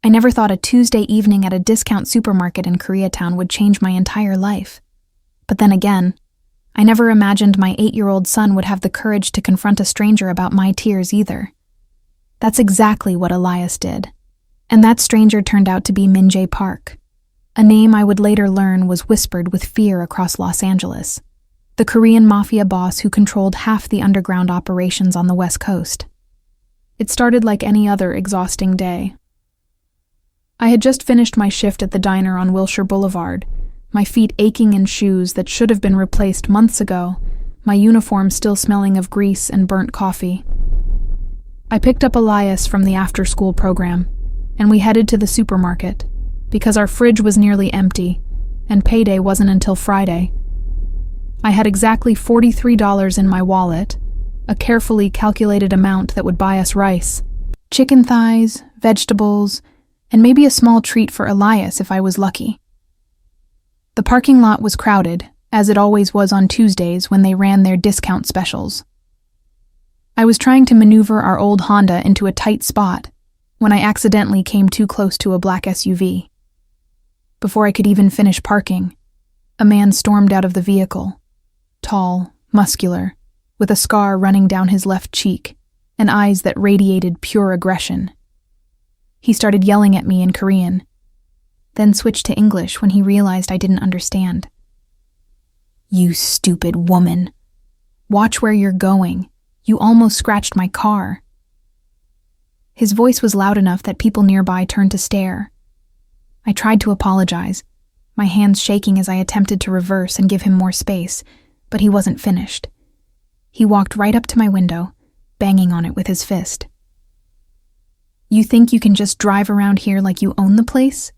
I never thought a Tuesday evening at a discount supermarket in Koreatown would change my entire life. But then again, I never imagined my 8-year-old son would have the courage to confront a stranger about my tears either. That's exactly what Elias did. And that stranger turned out to be Min Jae Park, a name I would later learn was whispered with fear across Los Angeles, the Korean MAFIA boss who controlled half the underground operations on the West Coast. It started like any other exhausting day. I had just finished my shift at the diner on Wilshire Boulevard, my feet aching in shoes that should have been replaced months ago, my uniform still smelling of grease and burnt coffee. I picked up Elias from the after-school program, and we headed to the supermarket, because our fridge was nearly empty, and payday wasn't until Friday. I had exactly $43 in my wallet, a carefully calculated amount that would buy us rice, chicken thighs, vegetables, and maybe a small treat for Elias if I was lucky. The parking lot was crowded, as it always was on Tuesdays when they ran their discount specials. I was trying to maneuver our old Honda into a tight spot when I accidentally came too close to a black SUV. Before I could even finish parking, a man stormed out of the vehicle, tall, muscular, with a scar running down his left cheek and eyes that radiated pure aggression. He started yelling at me in Korean, then switched to English when he realized I didn't understand. "You stupid woman. Watch where you're going. You almost scratched my car." His voice was loud enough that people nearby turned to stare. I tried to apologize, my hands shaking as I attempted to reverse and give him more space, but he wasn't finished. He walked right up to my window, banging on it with his fist. "You think you can just drive around here like you own the place?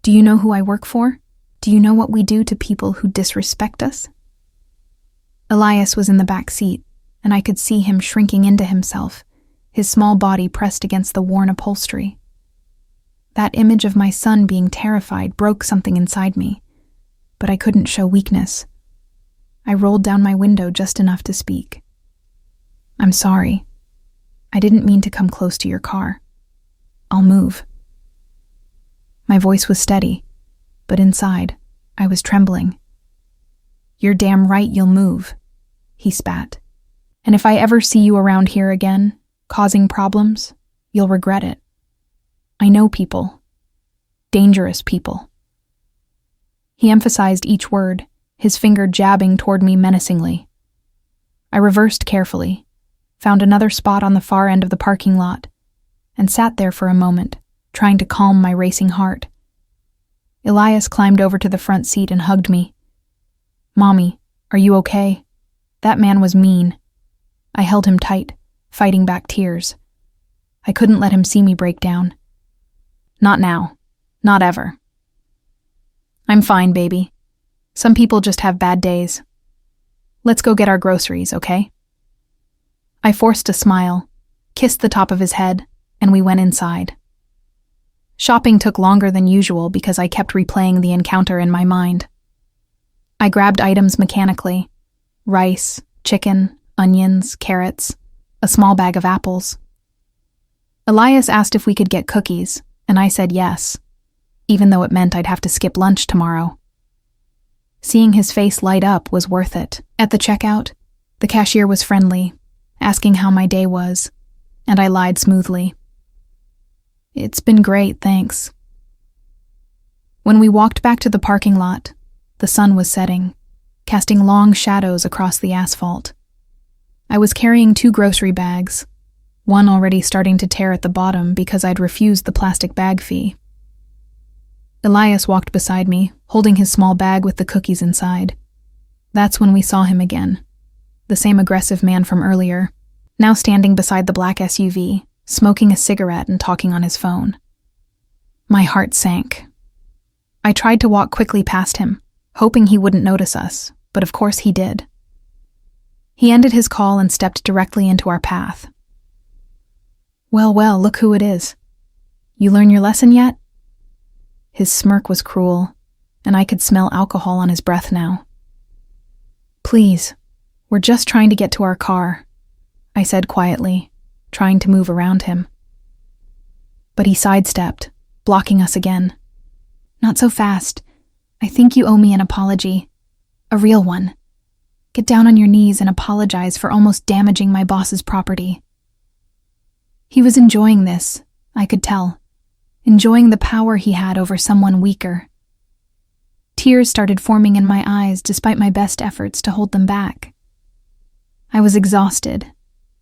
Do you know who I work for? Do you know what we do to people who disrespect us?" Elias was in the back seat, and I could see him shrinking into himself, his small body pressed against the worn upholstery. That image of my son being terrified broke something inside me, but I couldn't show weakness. I rolled down my window just enough to speak. "I'm sorry. I didn't mean to come close to your car. I'll move." My voice was steady, but inside, I was trembling. "You're damn right you'll move," he spat. "And if I ever see you around here again, causing problems, you'll regret it. I know people. Dangerous people." He emphasized each word, his finger jabbing toward me menacingly. I reversed carefully, found another spot on the far end of the parking lot, and sat there for a moment, trying to calm my racing heart. Elias climbed over to the front seat and hugged me. "Mommy, are you okay? That man was mean." I held him tight, fighting back tears. I couldn't let him see me break down. "Not now. Not ever." "I'm fine, baby. Some people just have bad days. Let's go get our groceries, okay?" I forced a smile, kissed the top of his head, and we went inside. Shopping took longer than usual because I kept replaying the encounter in my mind. I grabbed items mechanically: rice, chicken, onions, carrots, a small bag of apples. Elias asked if we could get cookies, and I said yes, even though it meant I'd have to skip lunch tomorrow. Seeing his face light up was worth it. At the checkout, the cashier was friendly, asking how my day was, and I lied smoothly. "It's been great, thanks." When we walked back to the parking lot, the sun was setting, casting long shadows across the asphalt. I was carrying 2 grocery bags, one already starting to tear at the bottom because I'd refused the plastic bag fee. Elias walked beside me, holding his small bag with the cookies inside. That's when we saw him again, the same aggressive man from earlier, now standing beside the black SUV, smoking a cigarette and talking on his phone. My heart sank. I tried to walk quickly past him, hoping he wouldn't notice us, but of course he did. He ended his call and stepped directly into our path. Well, look who it is. You learn your lesson yet?" His smirk was cruel, and I could smell alcohol on his breath now. "Please, we're just trying to get to our car," I said quietly, trying to move around him. But he sidestepped, blocking us again. "Not so fast. I think you owe me an apology. A real one. Get down on your knees and apologize for almost damaging my boss's property." He was enjoying this, I could tell. Enjoying the power he had over someone weaker. Tears started forming in my eyes despite my best efforts to hold them back. I was exhausted.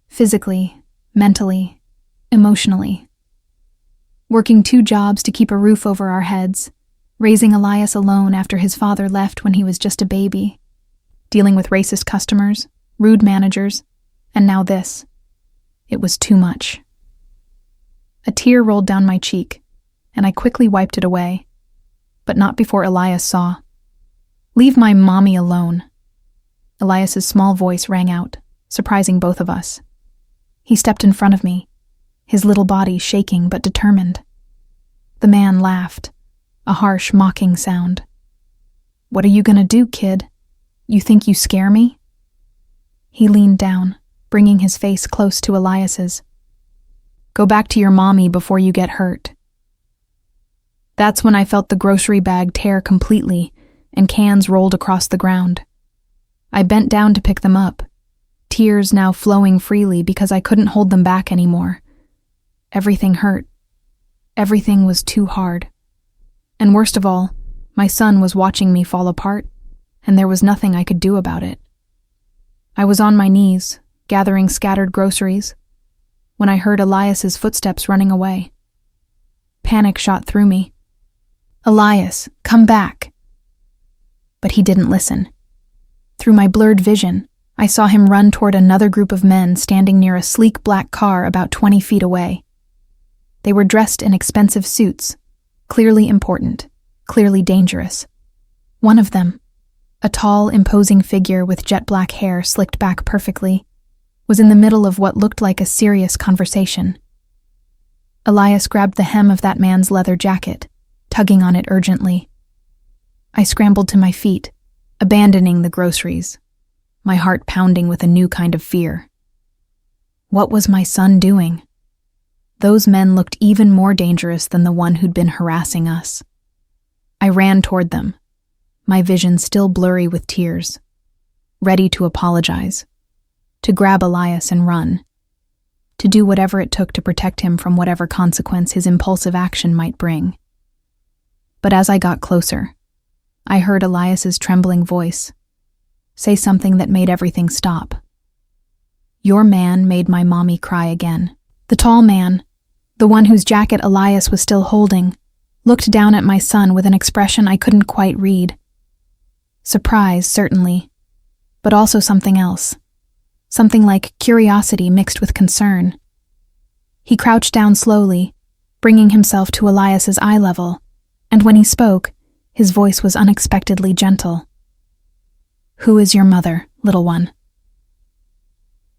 Physically, mentally, emotionally. Working 2 jobs to keep a roof over our heads, raising Elias alone after his father left when he was just a baby, dealing with racist customers, rude managers, and now this. It was too much. A tear rolled down my cheek, and I quickly wiped it away, but not before Elias saw. "Leave my mommy alone." Elias's small voice rang out, surprising both of us. He stepped in front of me, his little body shaking but determined. The man laughed, a harsh, mocking sound. "What are you gonna do, kid? You think you scare me?" He leaned down, bringing his face close to Elias's. "Go back to your mommy before you get hurt." That's when I felt the grocery bag tear completely and cans rolled across the ground. I bent down to pick them up, tears now flowing freely because I couldn't hold them back anymore. Everything hurt. Everything was too hard. And worst of all, my son was watching me fall apart, and there was nothing I could do about it. I was on my knees, gathering scattered groceries, when I heard Elias's footsteps running away. Panic shot through me. "Elias, come back!" But he didn't listen. Through my blurred vision, I saw him run toward another group of men standing near a sleek black car about 20 feet away. They were dressed in expensive suits, clearly important, clearly dangerous. One of them, a tall, imposing figure with jet black hair slicked back perfectly, was in the middle of what looked like a serious conversation. Elias grabbed the hem of that man's leather jacket, tugging on it urgently. I scrambled to my feet, abandoning the groceries, my heart pounding with a new kind of fear. What was my son doing? Those men looked even more dangerous than the one who'd been harassing us. I ran toward them, my vision still blurry with tears, ready to apologize, to grab Elias and run, to do whatever it took to protect him from whatever consequence his impulsive action might bring. But as I got closer, I heard Elias's trembling voice say something that made everything stop. "Your man made my mommy cry again." The tall man, the one whose jacket Elias was still holding, looked down at my son with an expression I couldn't quite read. Surprise, certainly, but also something else. Something like curiosity mixed with concern. He crouched down slowly, bringing himself to Elias's eye level, and when he spoke, his voice was unexpectedly gentle. "Who is your mother, little one?"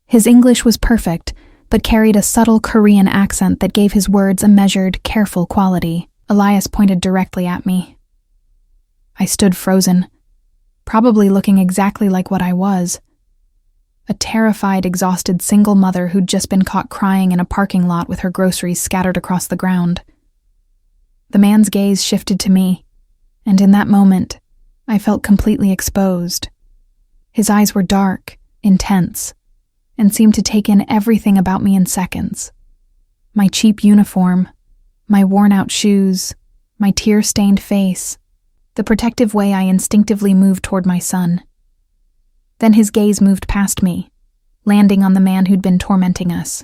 His English was perfect, but carried a subtle Korean accent that gave his words a measured, careful quality. Elias pointed directly at me. I stood frozen, probably looking exactly like what I was. A terrified, exhausted single mother who'd just been caught crying in a parking lot with her groceries scattered across the ground. The man's gaze shifted to me, and in that moment, I felt completely exposed. His eyes were dark, intense, and seemed to take in everything about me in seconds. My cheap uniform, my worn-out shoes, my tear-stained face, the protective way I instinctively moved toward my son. Then his gaze moved past me, landing on the man who'd been tormenting us.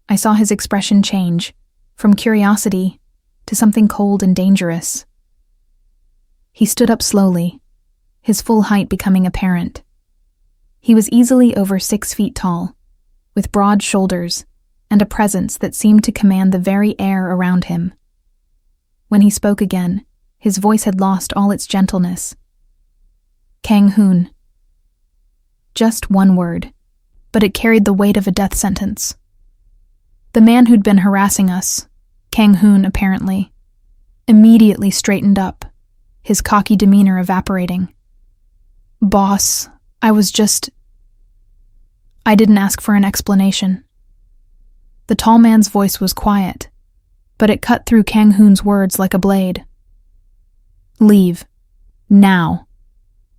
I saw his expression change, from curiosity to something cold and dangerous. He stood up slowly, his full height becoming apparent. He was easily over 6 feet tall, with broad shoulders and a presence that seemed to command the very air around him. When he spoke again, his voice had lost all its gentleness. "Kang-hoon." Just one word, but it carried the weight of a death sentence. The man who'd been harassing us, Kang-hoon apparently, immediately straightened up, his cocky demeanor evaporating. "Boss, I didn't ask for an explanation." The tall man's voice was quiet, but it cut through Kang Hoon's words like a blade. Leave. Now.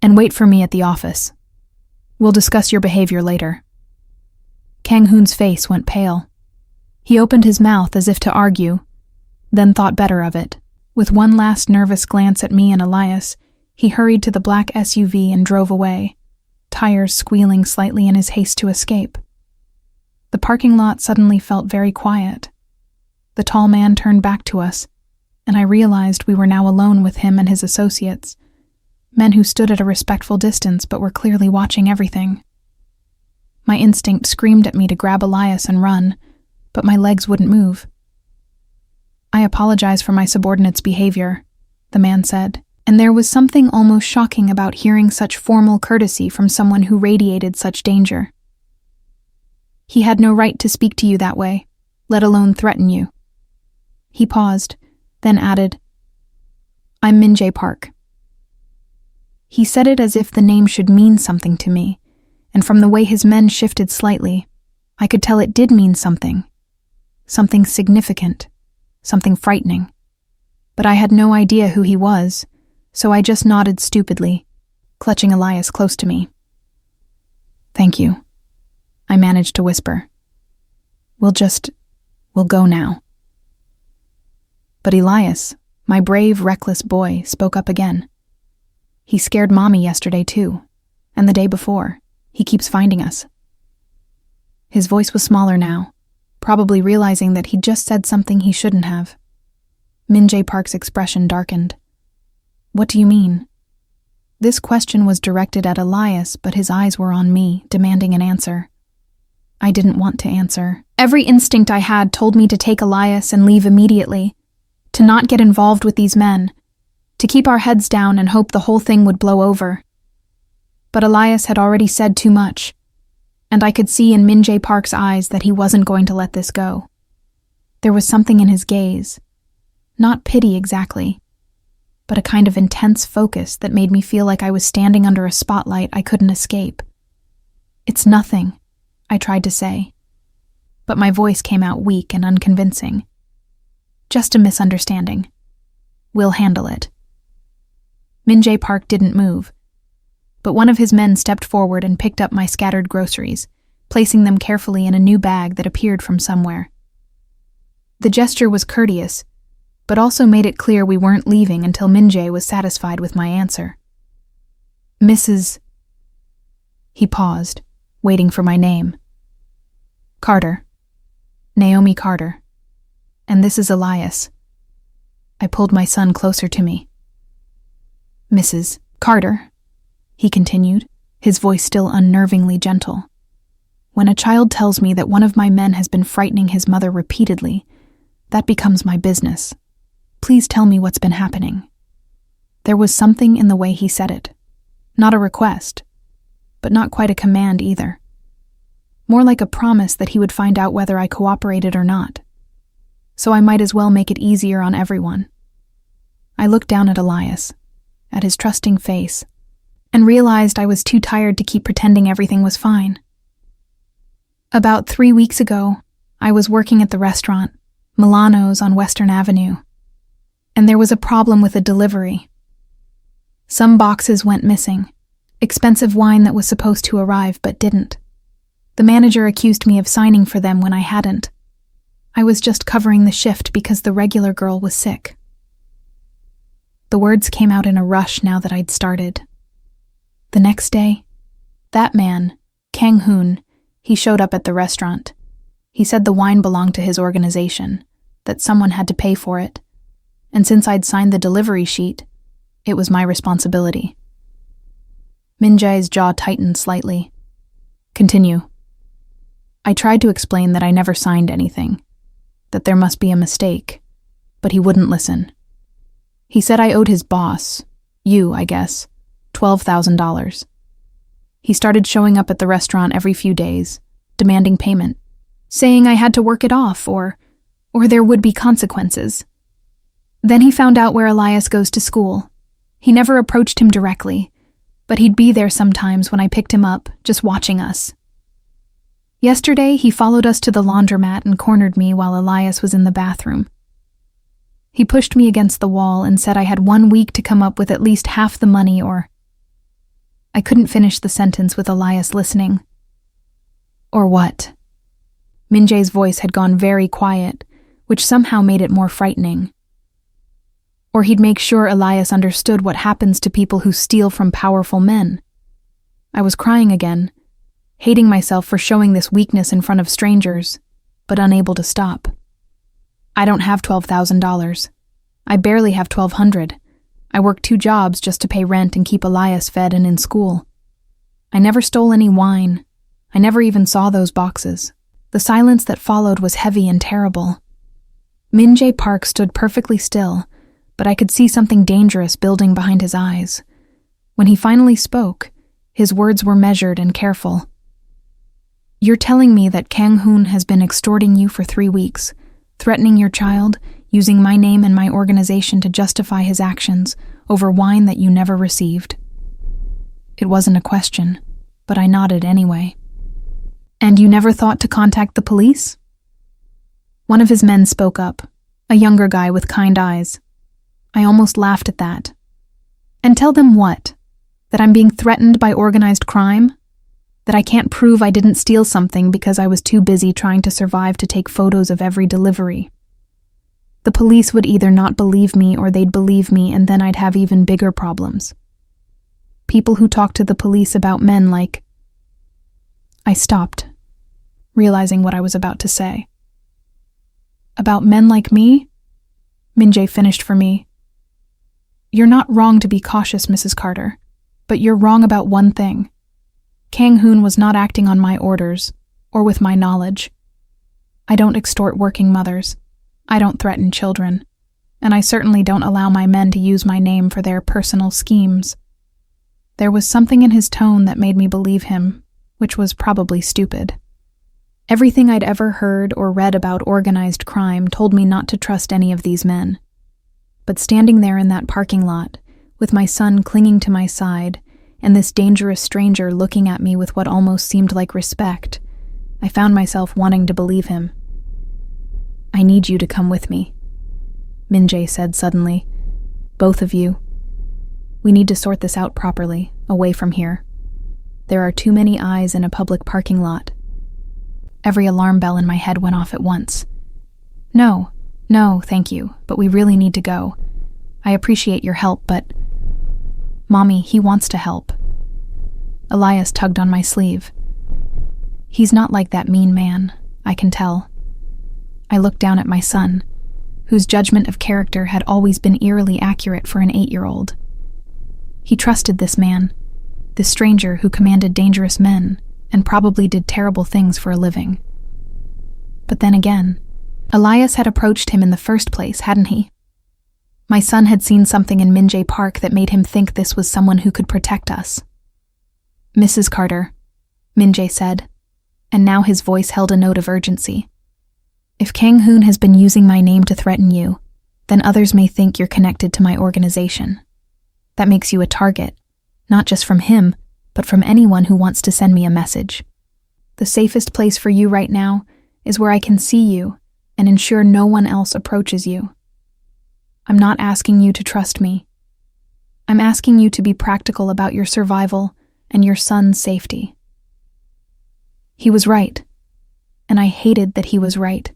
And wait for me at the office. We'll discuss your behavior later. Kang Hoon's face went pale. He opened his mouth as if to argue, then thought better of it. With one last nervous glance at me and Elias, he hurried to the black SUV and drove away, tires squealing slightly in his haste to escape. The parking lot suddenly felt very quiet. The tall man turned back to us, and I realized we were now alone with him and his associates, men who stood at a respectful distance but were clearly watching everything. My instinct screamed at me to grab Elias and run, but my legs wouldn't move. I apologize for my subordinate's behavior, the man said, and there was something almost shocking about hearing such formal courtesy from someone who radiated such danger. He had no right to speak to you that way, let alone threaten you. He paused, then added, I'm Min Jae Park. He said it as if the name should mean something to me, and from the way his men shifted slightly, I could tell it did mean something. Something significant, something frightening. But I had no idea who he was, so I just nodded stupidly, clutching Elias close to me. Thank you, I managed to whisper. We'll go now. But Elias, my brave, reckless boy, spoke up again. He scared Mommy yesterday too, and the day before. He keeps finding us. His voice was smaller now, probably realizing that he'd just said something he shouldn't have. Min Jae Park's expression darkened. What do you mean? This question was directed at Elias, but his eyes were on me, demanding an answer. I didn't want to answer. Every instinct I had told me to take Elias and leave immediately, to not get involved with these men, to keep our heads down and hope the whole thing would blow over. But Elias had already said too much, and I could see in Min Jae Park's eyes that he wasn't going to let this go. There was something in his gaze, not pity exactly, but a kind of intense focus that made me feel like I was standing under a spotlight I couldn't escape. It's nothing, I tried to say, but my voice came out weak and unconvincing. Just a misunderstanding. We'll handle it. Min Jae Park didn't move, but one of his men stepped forward and picked up my scattered groceries, placing them carefully in a new bag that appeared from somewhere. The gesture was courteous, but also made it clear we weren't leaving until Min Jae was satisfied with my answer. Mrs. He paused, waiting for my name. Carter. Naomi Carter. And this is Elias. I pulled my son closer to me. Mrs. Carter, he continued, his voice still unnervingly gentle. When a child tells me that one of my men has been frightening his mother repeatedly, that becomes my business. Please tell me what's been happening. There was something in the way he said it. Not a request, but not quite a command either. More like a promise that he would find out whether I cooperated or not. So I might as well make it easier on everyone. I looked down at Elias, at his trusting face, and realized I was too tired to keep pretending everything was fine. About 3 weeks ago, I was working at the restaurant, Milano's on Western Avenue, and there was a problem with a delivery. Some boxes went missing, expensive wine that was supposed to arrive but didn't. The manager accused me of signing for them when I hadn't. I was just covering the shift because the regular girl was sick. The words came out in a rush now that I'd started. The next day, that man, Kang Hoon, he showed up at the restaurant. He said the wine belonged to his organization, that someone had to pay for it, and since I'd signed the delivery sheet, it was my responsibility. Min Jae's jaw tightened slightly. Continue. I tried to explain that I never signed anything, that there must be a mistake, but he wouldn't listen. He said I owed his boss, you, I guess, $12,000. He started showing up at the restaurant every few days, demanding payment, saying I had to work it off or there would be consequences. Then he found out where Elias goes to school. He never approached him directly, but he'd be there sometimes when I picked him up, just watching us. Yesterday, he followed us to the laundromat and cornered me while Elias was in the bathroom. He pushed me against the wall and said I had 1 week to come up with at least half the money or... I couldn't finish the sentence with Elias listening. Or what? Min-jae's voice had gone very quiet, which somehow made it more frightening. Or he'd make sure Elias understood what happens to people who steal from powerful men. I was crying again, hating myself for showing this weakness in front of strangers, but unable to stop. I don't have $12,000. I barely have $1,200. I work 2 jobs just to pay rent and keep Elias fed and in school. I never stole any wine. I never even saw those boxes. The silence that followed was heavy and terrible. Min-jae Park stood perfectly still, but I could see something dangerous building behind his eyes. When he finally spoke, his words were measured and careful. You're telling me that Kang-hoon has been extorting you for 3 weeks, threatening your child, using my name and my organization to justify his actions over wine that you never received. It wasn't a question, but I nodded anyway. And you never thought to contact the police? One of his men spoke up, a younger guy with kind eyes. I almost laughed at that. And tell them what? That I'm being threatened by organized crime? That I can't prove I didn't steal something because I was too busy trying to survive to take photos of every delivery? The police would either not believe me or they'd believe me, and then I'd have even bigger problems. People who talk to the police about men like... I stopped, realizing what I was about to say. About men like me? Min-jae finished for me. You're not wrong to be cautious, Mrs. Carter, but you're wrong about one thing. Kang-hoon was not acting on my orders, or with my knowledge. I don't extort working mothers. I don't threaten children. And I certainly don't allow my men to use my name for their personal schemes. There was something in his tone that made me believe him, which was probably stupid. Everything I'd ever heard or read about organized crime told me not to trust any of these men. But standing there in that parking lot, with my son clinging to my side, and this dangerous stranger looking at me with what almost seemed like respect, I found myself wanting to believe him. I need you to come with me, Min-jae said suddenly. Both of you. We need to sort this out properly, away from here. There are too many eyes in a public parking lot. Every alarm bell in my head went off at once. No, thank you, but we really need to go. I appreciate your help, but... Mommy, he wants to help. Elias tugged on my sleeve. He's not like that mean man, I can tell. I looked down at my son, whose judgment of character had always been eerily accurate for an 8-year-old. He trusted this man, this stranger who commanded dangerous men and probably did terrible things for a living. But then again, Elias had approached him in the first place, hadn't he? My son had seen something in Min-jae Park that made him think this was someone who could protect us. Mrs. Carter, Min-jae said, and now his voice held a note of urgency. If Kang-hoon has been using my name to threaten you, then others may think you're connected to my organization. That makes you a target, not just from him, but from anyone who wants to send me a message. The safest place for you right now is where I can see you and ensure no one else approaches you. I'm not asking you to trust me. I'm asking you to be practical about your survival and your son's safety. He was right, and I hated that he was right.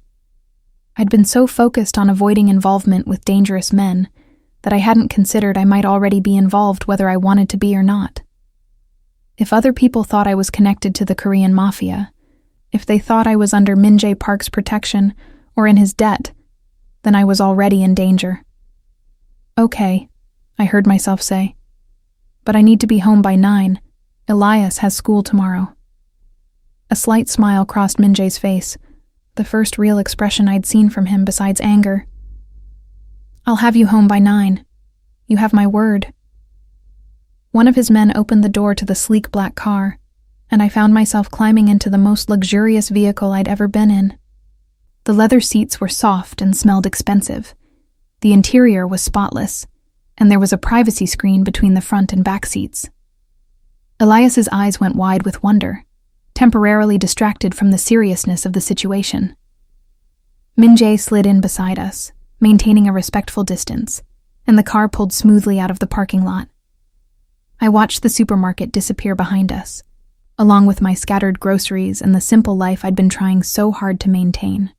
I'd been so focused on avoiding involvement with dangerous men that I hadn't considered I might already be involved whether I wanted to be or not. If other people thought I was connected to the Korean Mafia, if they thought I was under Min-jae Park's protection or in his debt, then I was already in danger. Okay, I heard myself say. But I need to be home by 9. Elias has school tomorrow. A slight smile crossed Min-jae's face, the first real expression I'd seen from him besides anger. I'll have you home by 9. You have my word. One of his men opened the door to the sleek black car, and I found myself climbing into the most luxurious vehicle I'd ever been in. The leather seats were soft and smelled expensive. The interior was spotless, and there was a privacy screen between the front and back seats. Elias's eyes went wide with wonder, temporarily distracted from the seriousness of the situation. Min-jae slid in beside us, maintaining a respectful distance, and the car pulled smoothly out of the parking lot. I watched the supermarket disappear behind us, along with my scattered groceries and the simple life I'd been trying so hard to maintain.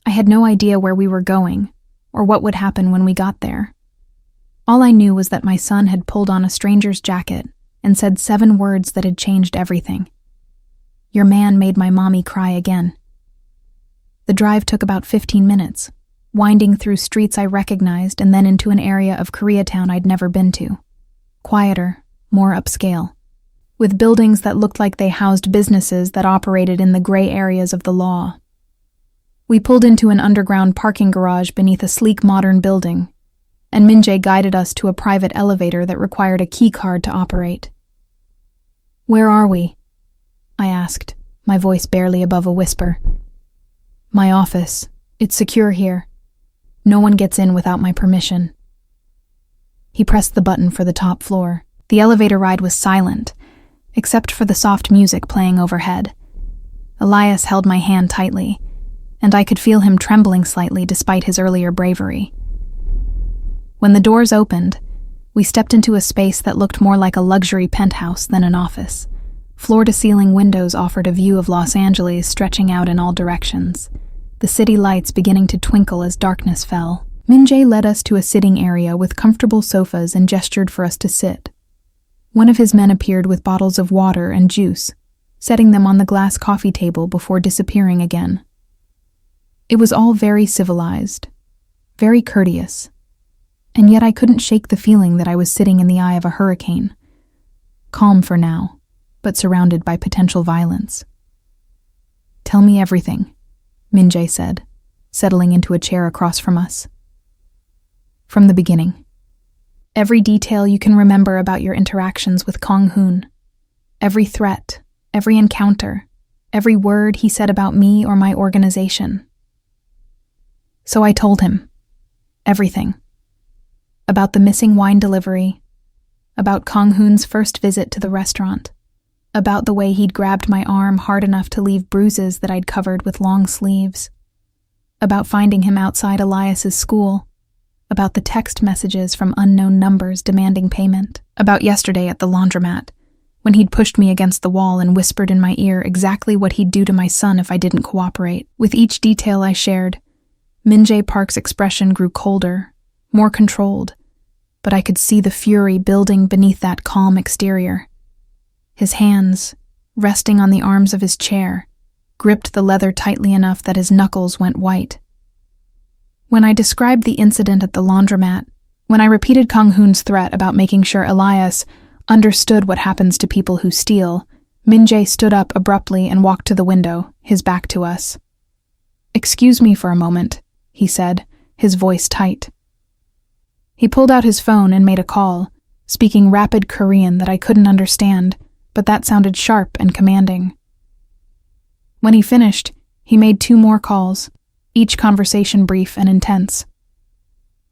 I had no idea where we were going, or what would happen when we got there. All I knew was that my son had pulled on a stranger's jacket and said 7 words that had changed everything. "Your man made my mommy cry again." The drive took about 15 minutes, winding through streets I recognized and then into an area of Koreatown I'd never been to. Quieter, more upscale, with buildings that looked like they housed businesses that operated in the gray areas of the law. We pulled into an underground parking garage beneath a sleek modern building, and Min-jae guided us to a private elevator that required a key card to operate. "Where are we?" I asked, my voice barely above a whisper. "My office. It's secure here. No one gets in without my permission." He pressed the button for the top floor. The elevator ride was silent, except for the soft music playing overhead. Elias held my hand tightly, and I could feel him trembling slightly despite his earlier bravery. When the doors opened, we stepped into a space that looked more like a luxury penthouse than an office. Floor-to-ceiling windows offered a view of Los Angeles stretching out in all directions, the city lights beginning to twinkle as darkness fell. Min-jae led us to a sitting area with comfortable sofas and gestured for us to sit. One of his men appeared with bottles of water and juice, setting them on the glass coffee table before disappearing again. It was all very civilized, very courteous, and yet I couldn't shake the feeling that I was sitting in the eye of a hurricane, calm for now, but surrounded by potential violence. "Tell me everything," Min-jae said, settling into a chair across from us. "From the beginning. Every detail you can remember about your interactions with Kang-hoon. Every threat, every encounter, every word he said about me or my organization." So I told him. Everything. About the missing wine delivery, about Kang-hoon's first visit to the restaurant, about the way he'd grabbed my arm hard enough to leave bruises that I'd covered with long sleeves, about finding him outside Elias's school, about the text messages from unknown numbers demanding payment, about yesterday at the laundromat, when he'd pushed me against the wall and whispered in my ear exactly what he'd do to my son if I didn't cooperate. With each detail I shared, Min-jae Park's expression grew colder, more controlled, but I could see the fury building beneath that calm exterior. His hands, resting on the arms of his chair, gripped the leather tightly enough that his knuckles went white. When I described the incident at the laundromat, when I repeated Kang-hoon's threat about making sure Elias understood what happens to people who steal, Min-jae stood up abruptly and walked to the window, his back to us. "Excuse me for a moment," he said, his voice tight. He pulled out his phone and made a call, speaking rapid Korean that I couldn't understand, but that sounded sharp and commanding. When he finished, he made 2 more calls, each conversation brief and intense.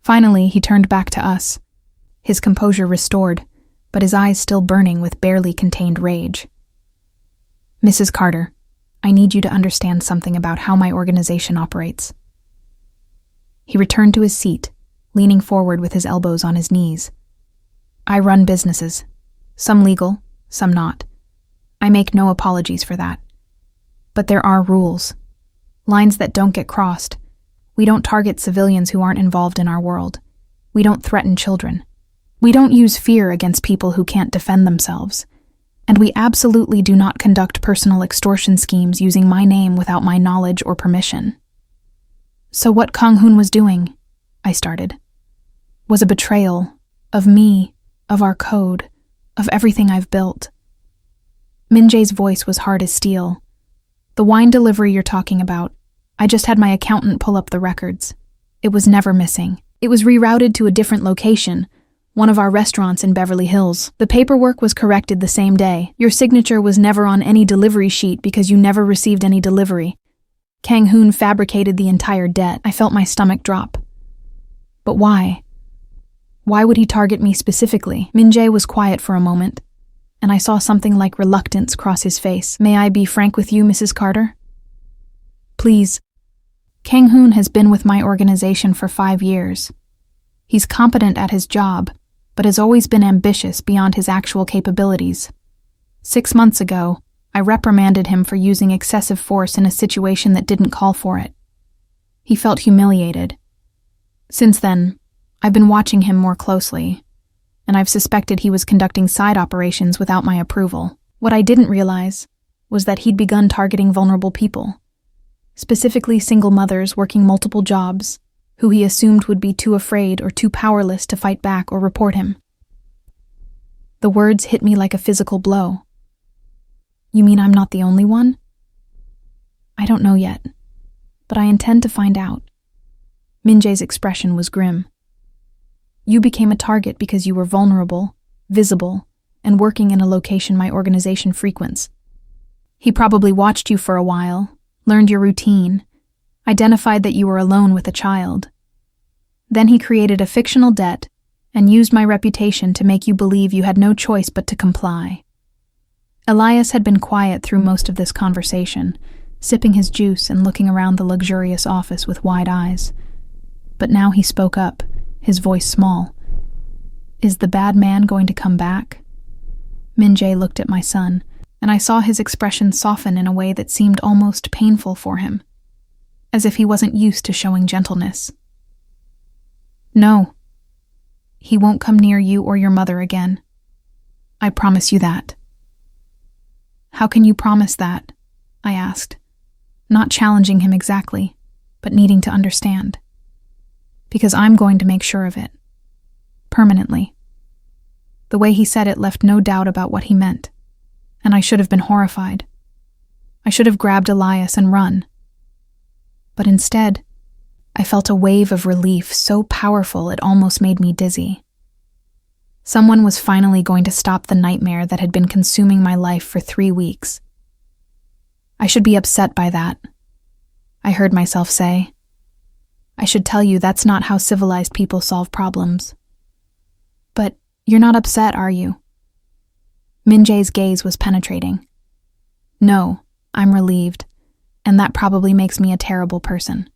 Finally, he turned back to us, his composure restored, but his eyes still burning with barely contained rage. "Mrs. Carter, I need you to understand something about how my organization operates." He returned to his seat, leaning forward with his elbows on his knees. "I run businesses, some legal, some not. I make no apologies for that. But there are rules, lines that don't get crossed. We don't target civilians who aren't involved in our world. We don't threaten children. We don't use fear against people who can't defend themselves. And we absolutely do not conduct personal extortion schemes using my name without my knowledge or permission." "So what Kang-hoon was doing," I started, "was a betrayal of me, of our code, of everything I've built." Min-jae's voice was hard as steel. "The wine delivery you're talking about, I just had my accountant pull up the records. It was never missing. It was rerouted to a different location, one of our restaurants in Beverly Hills. The paperwork was corrected the same day. Your signature was never on any delivery sheet because you never received any delivery. Kang-hoon fabricated the entire debt." I felt my stomach drop. But why? Why would he target me specifically? Min-jae was quiet for a moment, and I saw something like reluctance cross his face. "May I be frank with you, Mrs. Carter?" "Please." Kang-hoon has been with my organization for 5 years. He's competent at his job, but has always been ambitious beyond his actual capabilities. 6 months ago, I reprimanded him for using excessive force in a situation that didn't call for it. He felt humiliated. Since then, I've been watching him more closely, and I've suspected he was conducting side operations without my approval. What I didn't realize was that he'd begun targeting vulnerable people, specifically single mothers working multiple jobs, who he assumed would be too afraid or too powerless to fight back or report him. The words hit me like a physical blow. You mean I'm not the only one? I don't know yet, but I intend to find out. Min-jae's expression was grim. You became a target because you were vulnerable, visible, and working in a location my organization frequents. He probably watched you for a while, learned your routine, identified that you were alone with a child. Then he created a fictional debt and used my reputation to make you believe you had no choice but to comply. Elias had been quiet through most of this conversation, sipping his juice and looking around the luxurious office with wide eyes. But now he spoke up, his voice small. Is the bad man going to come back? Min-jae looked at my son, and I saw his expression soften in a way that seemed almost painful for him, as if he wasn't used to showing gentleness. No. He won't come near you or your mother again. I promise you that. How can you promise that? I asked, not challenging him exactly, but needing to understand. Because I'm going to make sure of it. Permanently. The way he said it left no doubt about what he meant, and I should have been horrified. I should have grabbed Elias and run. But instead, I felt a wave of relief so powerful it almost made me dizzy. Someone was finally going to stop the nightmare that had been consuming my life for 3 weeks. I should be upset by that, I heard myself say. I should tell you that's not how civilized people solve problems. But you're not upset, are you? Min-jae's gaze was penetrating. No, I'm relieved, and that probably makes me a terrible person.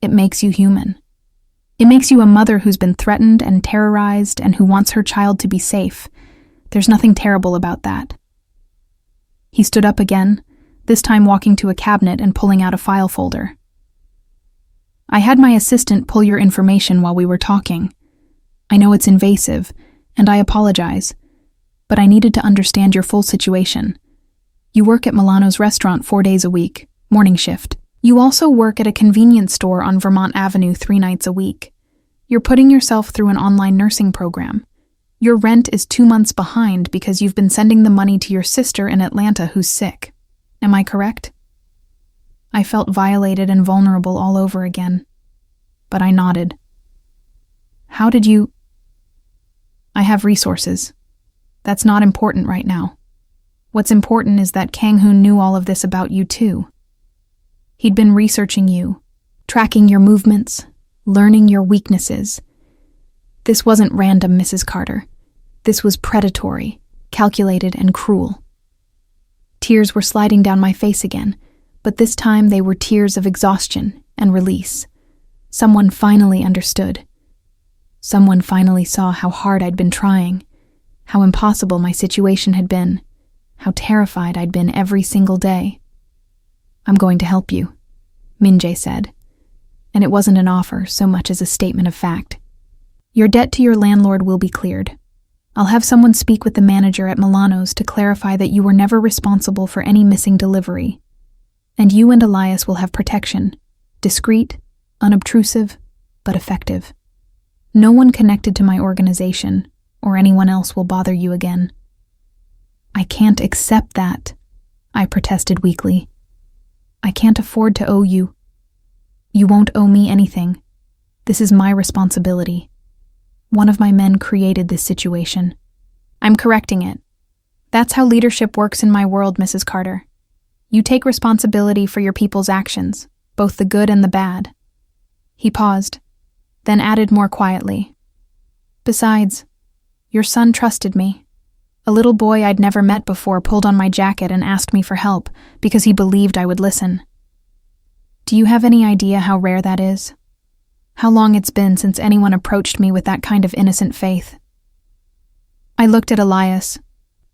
It makes you human. It makes you a mother who's been threatened and terrorized and who wants her child to be safe. There's nothing terrible about that. He stood up again, this time walking to a cabinet and pulling out a file folder. I had my assistant pull your information while we were talking. I know it's invasive, and I apologize, but I needed to understand your full situation. You work at Milano's restaurant 4 days a week, morning shift. You also work at a convenience store on Vermont Avenue 3 nights a week. You're putting yourself through an online nursing program. Your rent is 2 months behind because you've been sending the money to your sister in Atlanta who's sick. Am I correct? I felt violated and vulnerable all over again, but I nodded. How did you... I have resources. That's not important right now. What's important is that Kang-hoon knew all of this about you too. He'd been researching you, tracking your movements, learning your weaknesses. This wasn't random, Mrs. Carter. This was predatory, calculated, and cruel. Tears were sliding down my face again, but this time they were tears of exhaustion and release. Someone finally understood. Someone finally saw how hard I'd been trying, how impossible my situation had been, how terrified I'd been every single day. I'm going to help you, Min-jae said, and it wasn't an offer so much as a statement of fact. Your debt to your landlord will be cleared. I'll have someone speak with the manager at Milano's to clarify that you were never responsible for any missing delivery. And you and Elias will have protection, discreet, unobtrusive, but effective. No one connected to my organization or anyone else will bother you again. I can't accept that, I protested weakly. I can't afford to owe you. You won't owe me anything. This is my responsibility. One of my men created this situation. I'm correcting it. That's how leadership works in my world, Mrs. Carter. You take responsibility for your people's actions, both the good and the bad. He paused, then added more quietly. Besides, your son trusted me. A little boy I'd never met before pulled on my jacket and asked me for help because he believed I would listen. Do you have any idea how rare that is? How long it's been since anyone approached me with that kind of innocent faith? I looked at Elias,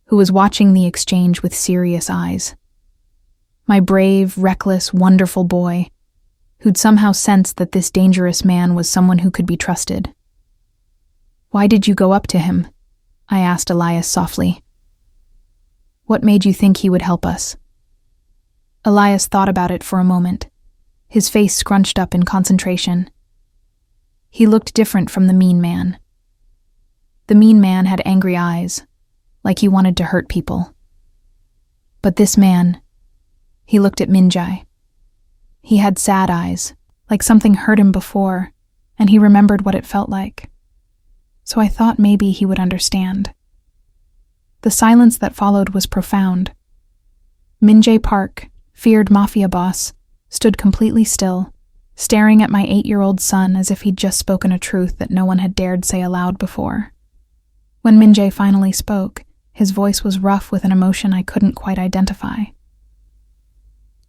who was watching the exchange with serious eyes. My brave, reckless, wonderful boy, who'd somehow sensed that this dangerous man was someone who could be trusted. "Why did you go up to him?" I asked Elias softly. "What made you think he would help us?" Elias thought about it for a moment, his face scrunched up in concentration. He looked different from the mean man. The mean man had angry eyes, like he wanted to hurt people. But this man, he looked at Minjai. He had sad eyes, like something hurt him before, and he remembered what it felt like. So I thought maybe he would understand. The silence that followed was profound. Minjai Park, feared MAFIA boss, stood completely still, staring at my 8-year-old son as if he'd just spoken a truth that no one had dared say aloud before. When Minjai finally spoke, his voice was rough with an emotion I couldn't quite identify.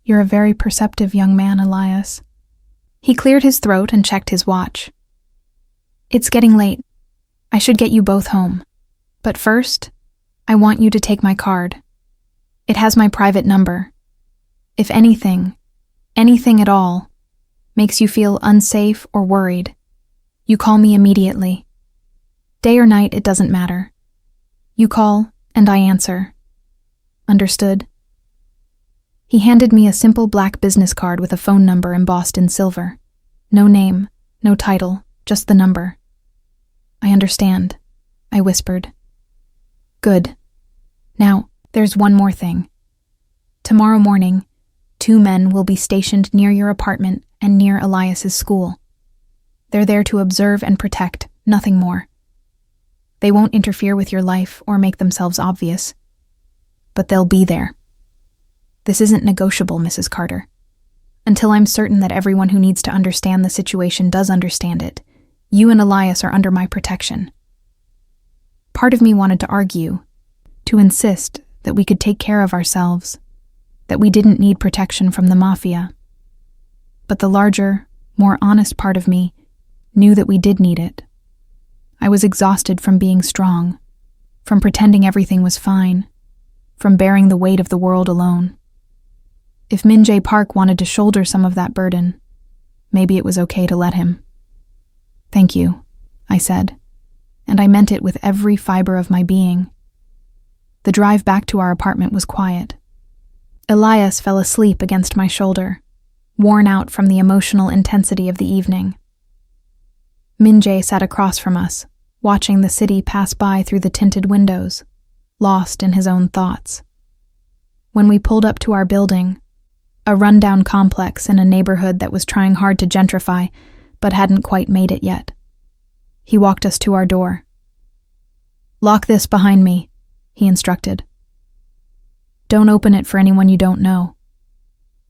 "You're a very perceptive young man, Elias." He cleared his throat and checked his watch. "It's getting late. I should get you both home. But first, I want you to take my card. It has my private number. If anything at all, makes you feel unsafe or worried, you call me immediately. Day or night, it doesn't matter. You call, and I answer. Understood?" He handed me a simple black business card with a phone number embossed in silver. No name, no title, just the number. "I understand," I whispered. "Good. Now, there's one more thing. Tomorrow morning, 2 men will be stationed near your apartment and near Elias's school. They're there to observe and protect, nothing more. They won't interfere with your life or make themselves obvious. But they'll be there. This isn't negotiable, Mrs. Carter. Until I'm certain that everyone who needs to understand the situation does understand it, you and Elias are under my protection." Part of me wanted to argue, to insist that we could take care of ourselves, that we didn't need protection from the MAFIA. But the larger, more honest part of me knew that we did need it. I was exhausted from being strong, from pretending everything was fine, from bearing the weight of the world alone. If Minjai Park wanted to shoulder some of that burden, maybe it was okay to let him. "Thank you," I said, and I meant it with every fiber of my being. The drive back to our apartment was quiet. Elias fell asleep against my shoulder, worn out from the emotional intensity of the evening. Minjai sat across from us, watching the city pass by through the tinted windows, lost in his own thoughts. When we pulled up to our building, a rundown complex in a neighborhood that was trying hard to gentrify, but hadn't quite made it yet, he walked us to our door. "Lock this behind me," he instructed. "Don't open it for anyone you don't know.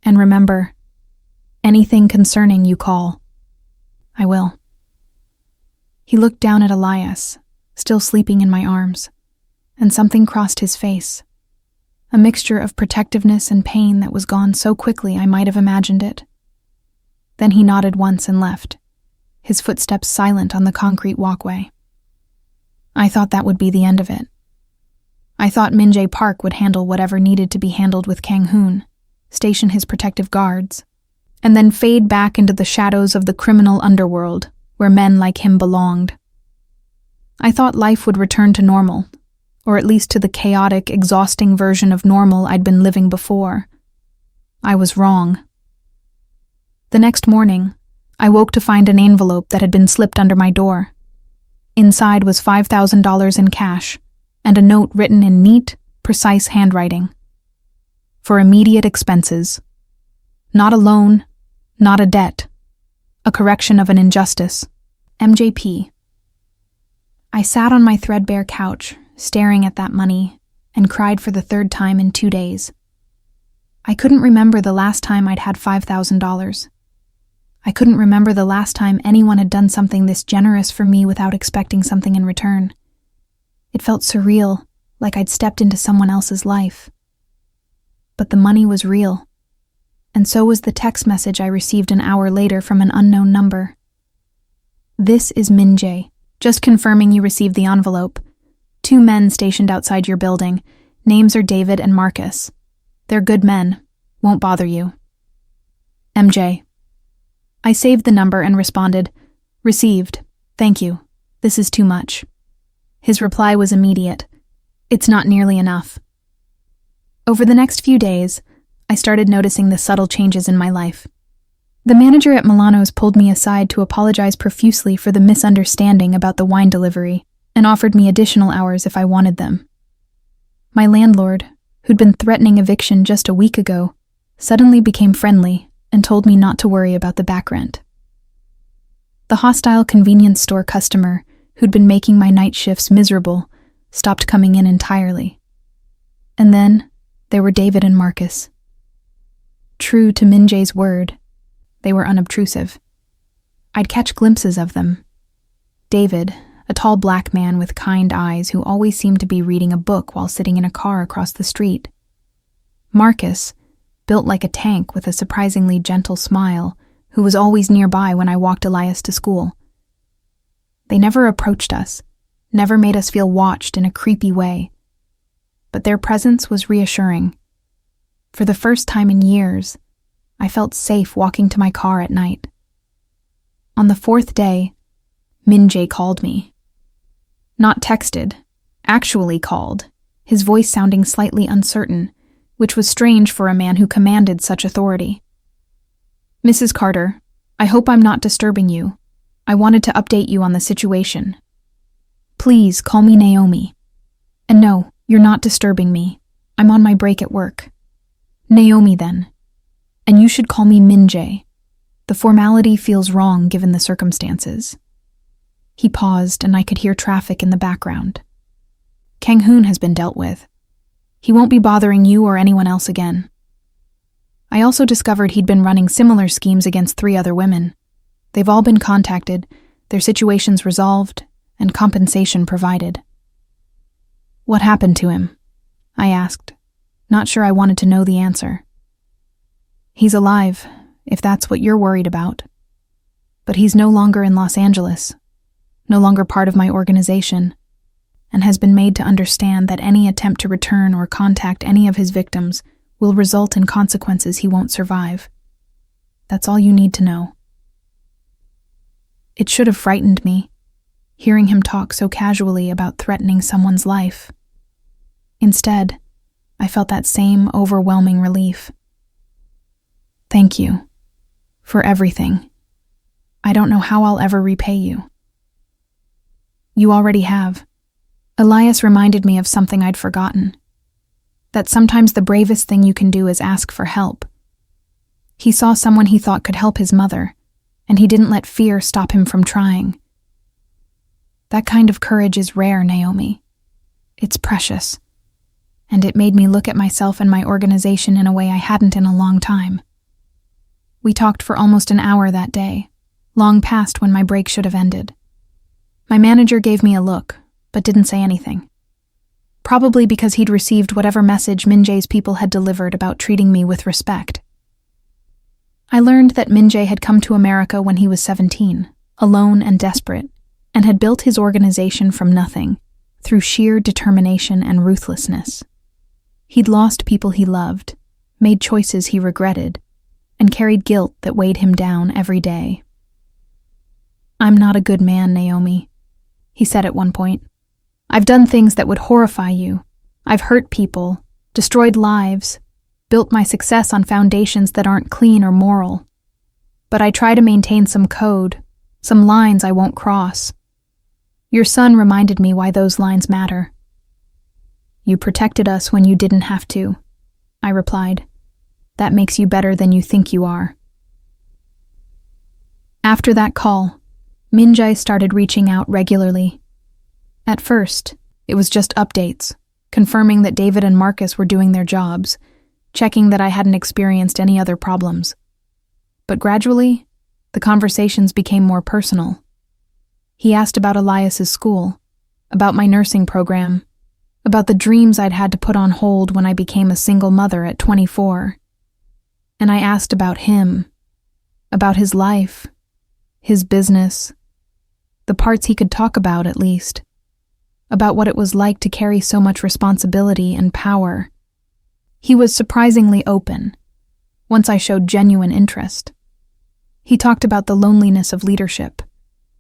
And remember, anything concerning you call." "I will." He looked down at Elias, still sleeping in my arms, and something crossed his face. A mixture of protectiveness and pain that was gone so quickly I might have imagined it. Then he nodded once and left, his footsteps silent on the concrete walkway. I thought that would be the end of it. I thought Minjai Park would handle whatever needed to be handled with Kang Hoon, station his protective guards, and then fade back into the shadows of the criminal underworld where men like him belonged. I thought life would return to normal, or at least to the chaotic, exhausting version of normal I'd been living before. I was wrong. The next morning, I woke to find an envelope that had been slipped under my door. Inside was $5,000 in cash, and a note written in neat, precise handwriting. For immediate expenses. Not a loan, not a debt. A correction of an injustice. MJP. I sat on my threadbare couch, staring at that money, and cried for the 3rd time in 2 days. I couldn't remember the last time I'd had $5,000. I couldn't remember the last time anyone had done something this generous for me without expecting something in return. It felt surreal, like I'd stepped into someone else's life. But the money was real, and so was the text message I received an hour later from an unknown number. "This is Min Jae. Just confirming you received the envelope. 2 men stationed outside your building. Names are David and Marcus. They're good men. Won't bother you. MJ." I saved the number and responded, "Received. Thank you. This is too much." His reply was immediate. "It's not nearly enough." Over the next few days, I started noticing the subtle changes in my life. The manager at Milano's pulled me aside to apologize profusely for the misunderstanding about the wine delivery and offered me additional hours if I wanted them. My landlord, who'd been threatening eviction just a week ago, suddenly became friendly and told me not to worry about the back rent. The hostile convenience store customer, who'd been making my night shifts miserable, stopped coming in entirely. And then there were David and Marcus. True to Min Jae's word, they were unobtrusive. I'd catch glimpses of them. David, a tall black man with kind eyes who always seemed to be reading a book while sitting in a car across the street. Marcus, built like a tank with a surprisingly gentle smile, who was always nearby when I walked Elias to school. They never approached us, never made us feel watched in a creepy way. But their presence was reassuring. For the first time in years, I felt safe walking to my car at night. On the 4th day, Min Jae called me. Not texted, actually called, his voice sounding slightly uncertain, which was strange for a man who commanded such authority. "Mrs. Carter, I hope I'm not disturbing you. I wanted to update you on the situation. Please call me Naomi. And no, you're not disturbing me. I'm on my break at work. Naomi then. And you should call me Min Jae. The formality feels wrong given the circumstances." He paused and I could hear traffic in the background. "Kang-hoon has been dealt with. He won't be bothering you or anyone else again." I also discovered he'd been running similar schemes against 3 other women. They've all been contacted, their situations resolved, and compensation provided. "What happened to him?" I asked, not sure I wanted to know the answer. "He's alive, if that's what you're worried about. But he's no longer in Los Angeles, no longer part of my organization, and has been made to understand that any attempt to return or contact any of his victims will result in consequences he won't survive. That's all you need to know." It should have frightened me, hearing him talk so casually about threatening someone's life. Instead, I felt that same overwhelming relief. "Thank you for everything. I don't know how I'll ever repay you." "You already have." Elias reminded me of something I'd forgotten. That sometimes the bravest thing you can do is ask for help. He saw someone he thought could help his mother, and he didn't let fear stop him from trying. That kind of courage is rare, Naomi. It's precious. And it made me look at myself and my organization in a way I hadn't in a long time. We talked for almost an hour that day, long past when my break should have ended. My manager gave me a look, but didn't say anything. Probably because he'd received whatever message Min Jae's people had delivered about treating me with respect. I learned that Min Jae had come to America when he was 17, alone and desperate, and had built his organization from nothing, through sheer determination and ruthlessness. He'd lost people he loved, made choices he regretted, and carried guilt that weighed him down every day. "I'm not a good man, Naomi," he said at one point. "I've done things that would horrify you. I've hurt people, destroyed lives, built my success on foundations that aren't clean or moral. But I try to maintain some code, some lines I won't cross. Your son reminded me why those lines matter." "You protected us when you didn't have to," I replied. "That makes you better than you think you are." After that call, Min Jae started reaching out regularly. At first, it was just updates, confirming that David and Marcus were doing their jobs, checking that I hadn't experienced any other problems. But gradually, the conversations became more personal. He asked about Elias's school, about my nursing program, about the dreams I'd had to put on hold when I became a single mother at 24. And I asked about him, about his life, his business, the parts he could talk about at least, about what it was like to carry so much responsibility and power. He was surprisingly open, once I showed genuine interest. He talked about the loneliness of leadership,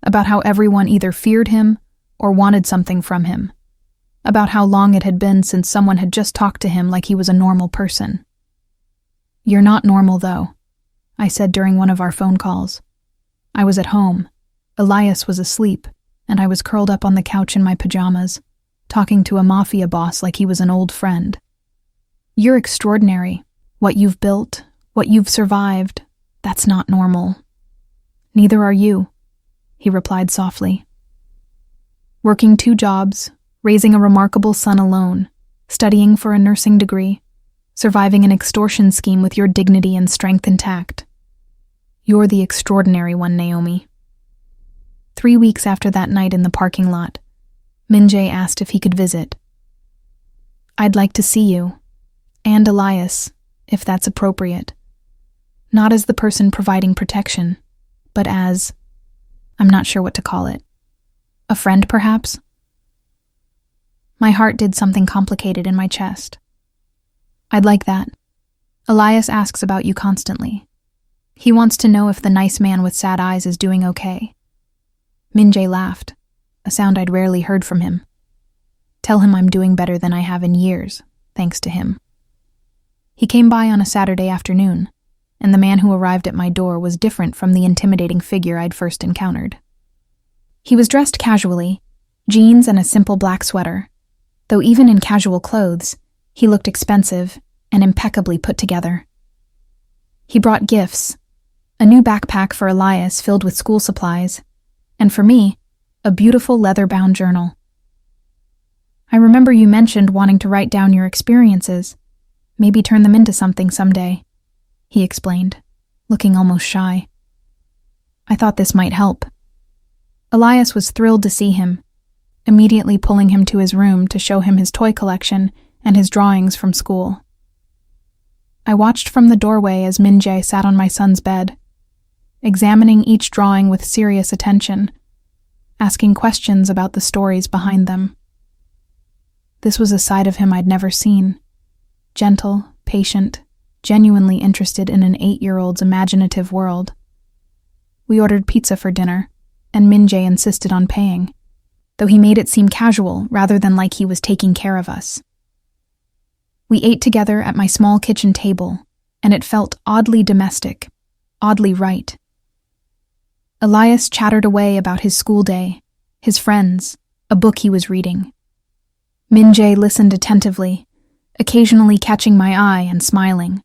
about how everyone either feared him or wanted something from him, about how long it had been since someone had just talked to him like he was a normal person. "You're not normal, though," I said during one of our phone calls. I was at home. Elias was asleep, and I was curled up on the couch in my pajamas, talking to a MAFIA boss like he was an old friend. "You're extraordinary. What you've built, what you've survived, that's not normal." "Neither are you," he replied softly. "Working 2 jobs, raising a remarkable son alone, studying for a nursing degree, surviving an extortion scheme with your dignity and strength intact. You're the extraordinary one, Naomi." 3 weeks after that night in the parking lot, Minjae asked if he could visit. "I'd like to see you, and Elias, if that's appropriate. Not as the person providing protection, but as, I'm not sure what to call it. A friend, perhaps?" My heart did something complicated in my chest. "I'd like that. Elias asks about you constantly. He wants to know if the nice man with sad eyes is doing okay." Minjae laughed, a sound I'd rarely heard from him. "Tell him I'm doing better than I have in years, thanks to him." He came by on a Saturday afternoon, and the man who arrived at my door was different from the intimidating figure I'd first encountered. He was dressed casually, jeans and a simple black sweater, though even in casual clothes, he looked expensive and impeccably put together. He brought gifts, a new backpack for Elias filled with school supplies, and for me, a beautiful leather-bound journal. "I remember you mentioned wanting to write down your experiences, maybe turn them into something someday," he explained, looking almost shy. I thought this might help. Elias was thrilled to see him, immediately pulling him to his room to show him his toy collection and his drawings from school. I watched from the doorway as Minjae sat on my son's bed, examining each drawing with serious attention, asking questions about the stories behind them. This was a side of him I'd never seen, gentle, patient, genuinely interested in an 8-year-old's imaginative world. We ordered pizza for dinner, and Minjae insisted on paying, though he made it seem casual rather than like he was taking care of us. We ate together at my small kitchen table, and it felt oddly domestic, oddly right. Elias chattered away about his school day, his friends, a book he was reading. Minjae listened attentively, occasionally catching my eye and smiling,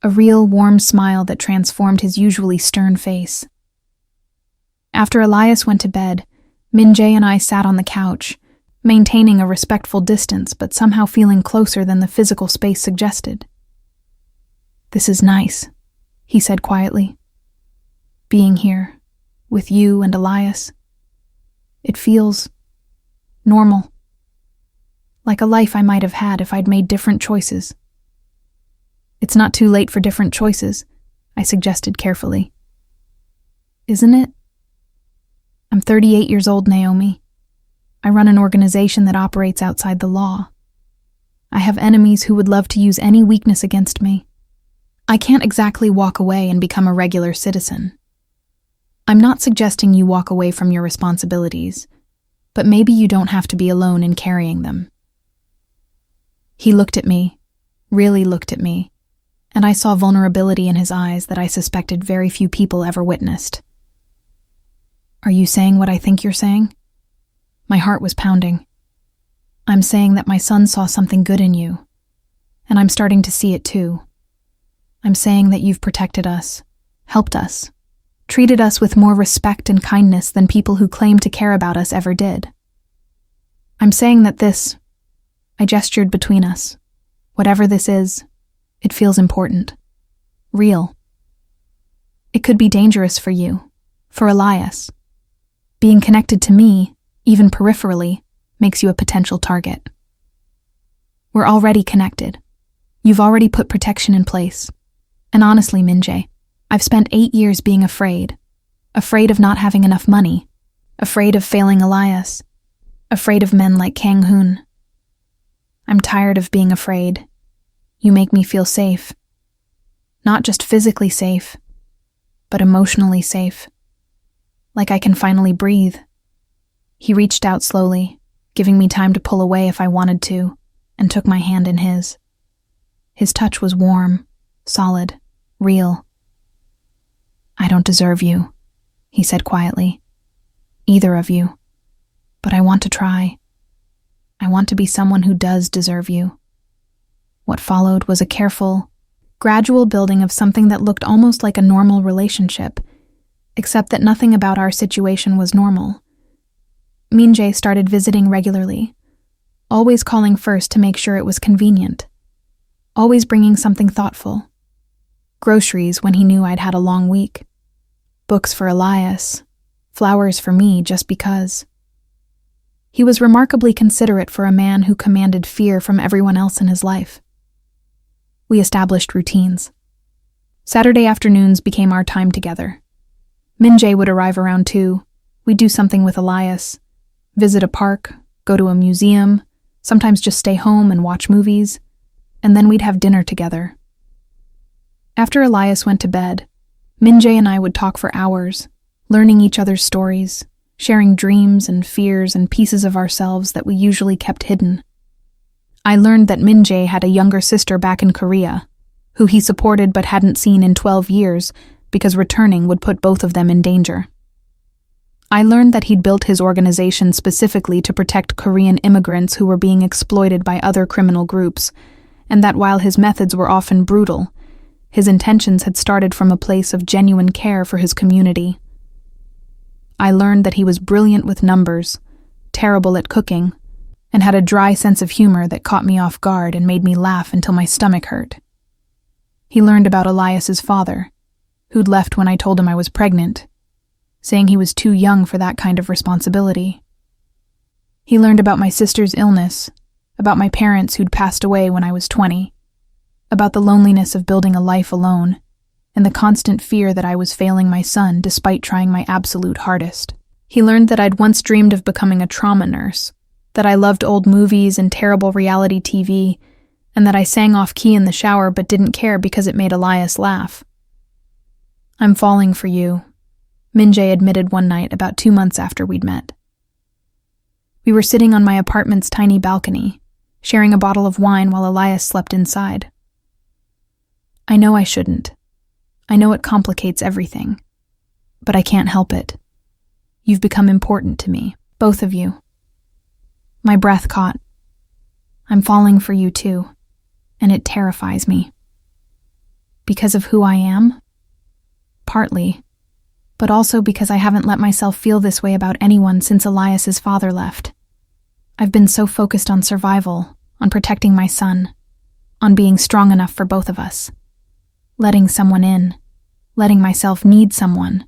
a real warm smile that transformed his usually stern face. After Elias went to bed, Minjae and I sat on the couch, maintaining a respectful distance but somehow feeling closer than the physical space suggested. "This is nice," he said quietly. "Being here, with you and Elias. It feels normal. Like a life I might have had if I'd made different choices." "It's not too late for different choices," I suggested carefully. "Isn't it? I'm 38 years old, Naomi. I run an organization that operates outside the law. I have enemies who would love to use any weakness against me. I can't exactly walk away and become a regular citizen. I'm not suggesting you walk away from your responsibilities, but maybe you don't have to be alone in carrying them." He looked at me, really looked at me, and I saw vulnerability in his eyes that I suspected very few people ever witnessed. "Are you saying what I think you're saying?" My heart was pounding. "I'm saying that my son saw something good in you, and I'm starting to see it too. I'm saying that you've protected us, helped us, treated us with more respect and kindness than people who claim to care about us ever did. I'm saying that this," I gestured between us, "whatever this is, it feels important, real. It could be dangerous for you, for Elias. Being connected to me, even peripherally, makes you a potential target. We're already connected. You've already put protection in place. And honestly, Minjae, I've spent 8 years being afraid. Afraid of not having enough money. Afraid of failing Elias. Afraid of men like Kang Hoon. I'm tired of being afraid. You make me feel safe. Not just physically safe, but emotionally safe. Like I can finally breathe. He reached out slowly, giving me time to pull away if I wanted to, and took my hand in his. His touch was warm, solid, real. I don't deserve you, he said quietly. Either of you. But I want to try. I want to be someone who does deserve you. What followed was a careful, gradual building of something that looked almost like a normal relationship, except that nothing about our situation was normal. Minjae started visiting regularly, always calling first to make sure it was convenient, always bringing something thoughtful. Groceries when he knew I'd had a long week, books for Elias, flowers for me just because. He was remarkably considerate for a man who commanded fear from everyone else in his life. We established routines. Saturday afternoons became our time together. Minjae would arrive around 2. We'd do something with Elias, visit a park, go to a museum, sometimes just stay home and watch movies, and then we'd have dinner together. After Elias went to bed, Minjae and I would talk for hours, learning each other's stories, sharing dreams and fears and pieces of ourselves that we usually kept hidden. I learned that Minjae had a younger sister back in Korea, who he supported but hadn't seen in 12 years because returning would put both of them in danger. I learned that he'd built his organization specifically to protect Korean immigrants who were being exploited by other criminal groups, and that while his methods were often brutal, his intentions had started from a place of genuine care for his community. I learned that he was brilliant with numbers, terrible at cooking, and had a dry sense of humor that caught me off guard and made me laugh until my stomach hurt. He learned about Elias's father, who'd left when I told him I was pregnant, saying he was too young for that kind of responsibility. He learned about my sister's illness, about my parents who'd passed away when I was 20, about the loneliness of building a life alone, and the constant fear that I was failing my son despite trying my absolute hardest. He learned that I'd once dreamed of becoming a trauma nurse, that I loved old movies and terrible reality TV, and that I sang off-key in the shower but didn't care because it made Elias laugh. I'm falling for you, Minjae admitted one night about 2 months after we'd met. We were sitting on my apartment's tiny balcony, sharing a bottle of wine while Elias slept inside. I know I shouldn't. I know it complicates everything. But I can't help it. You've become important to me, both of you. My breath caught. I'm falling for you too, and it terrifies me. Because of who I am? Partly, but also because I haven't let myself feel this way about anyone since Elias's father left. I've been so focused on survival, on protecting my son, on being strong enough for both of us. Letting someone in, letting myself need someone.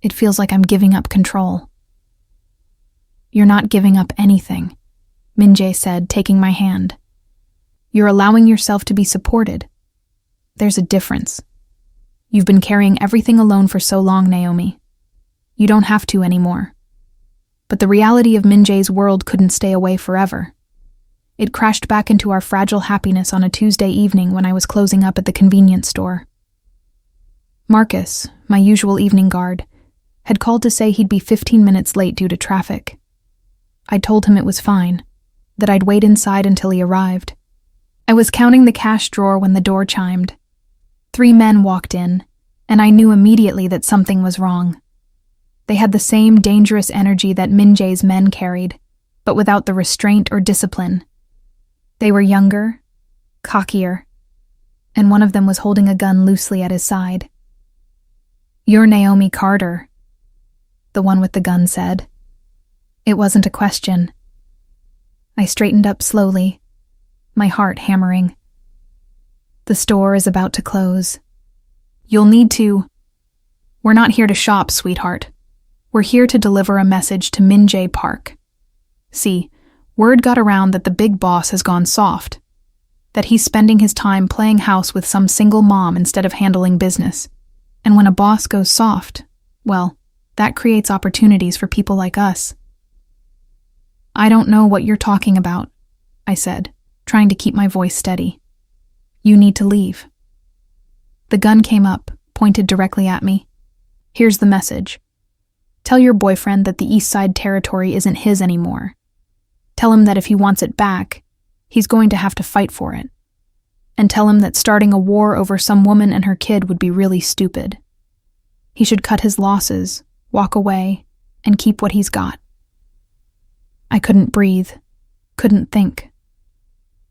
It feels like I'm giving up control. You're not giving up anything, Minjae said, taking my hand. You're allowing yourself to be supported. There's a difference. You've been carrying everything alone for so long, Naomi. You don't have to anymore. But the reality of Minjae's world couldn't stay away forever. It crashed back into our fragile happiness on a Tuesday evening when I was closing up at the convenience store. Marcus, my usual evening guard, had called to say he'd be 15 minutes late due to traffic. I told him it was fine, that I'd wait inside until he arrived. I was counting the cash drawer when the door chimed. 3 men walked in, and I knew immediately that something was wrong. They had the same dangerous energy that Minjae's men carried, but without the restraint or discipline. They were younger, cockier, and one of them was holding a gun loosely at his side. "You're Naomi Carter," the one with the gun said. It wasn't a question. I straightened up slowly, my heart hammering. "The store is about to close. You'll need to—" "We're not here to shop, sweetheart. We're here to deliver a message to Minjae Park. See, word got around that the big boss has gone soft. that he's spending his time playing house with some single mom instead of handling business. And when a boss goes soft, well, that creates opportunities for people like us. I don't know what you're talking about, I said, trying to keep my voice steady. You need to leave. The gun came up, pointed directly at me. Here's the message. Tell your boyfriend that the East Side territory isn't his anymore. Tell him that if he wants it back, he's going to have to fight for it. And tell him that starting a war over some woman and her kid would be really stupid. He should cut his losses, walk away, and keep what he's got. I couldn't breathe, couldn't think.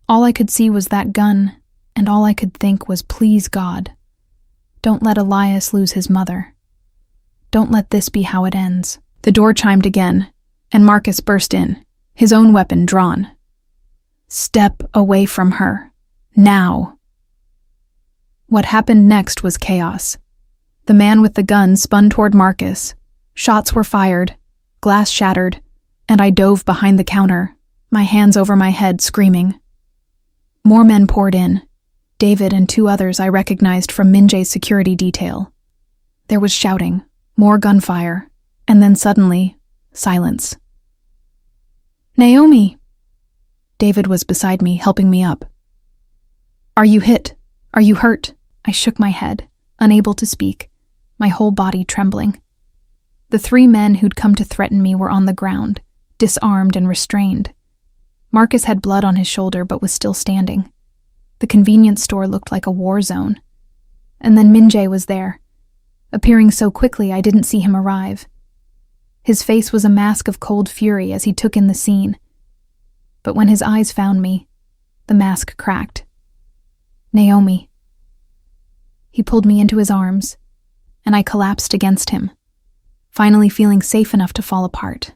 All I could see was that gun, and all I could think was, please God, don't let Elias lose his mother. Don't let this be how it ends. The door chimed again, and Marcus burst in, his own weapon drawn. Step away from her. Now. What happened next was chaos. The man with the gun spun toward Marcus. Shots were fired, glass shattered, and I dove behind the counter, my hands over my head, screaming. More men poured in. David and 2 others I recognized from Minjae's security detail. There was shouting, more gunfire, and then suddenly, silence. Naomi! David was beside me, helping me up. Are you hit? Are you hurt? I shook my head, unable to speak, my whole body trembling. The 3 men who'd come to threaten me were on the ground, disarmed and restrained. Marcus had blood on his shoulder but was still standing. The convenience store looked like a war zone. And then Minjae was there, appearing so quickly I didn't see him arrive. His face was a mask of cold fury as he took in the scene. But when his eyes found me, the mask cracked. Naomi. He pulled me into his arms, and I collapsed against him, finally feeling safe enough to fall apart.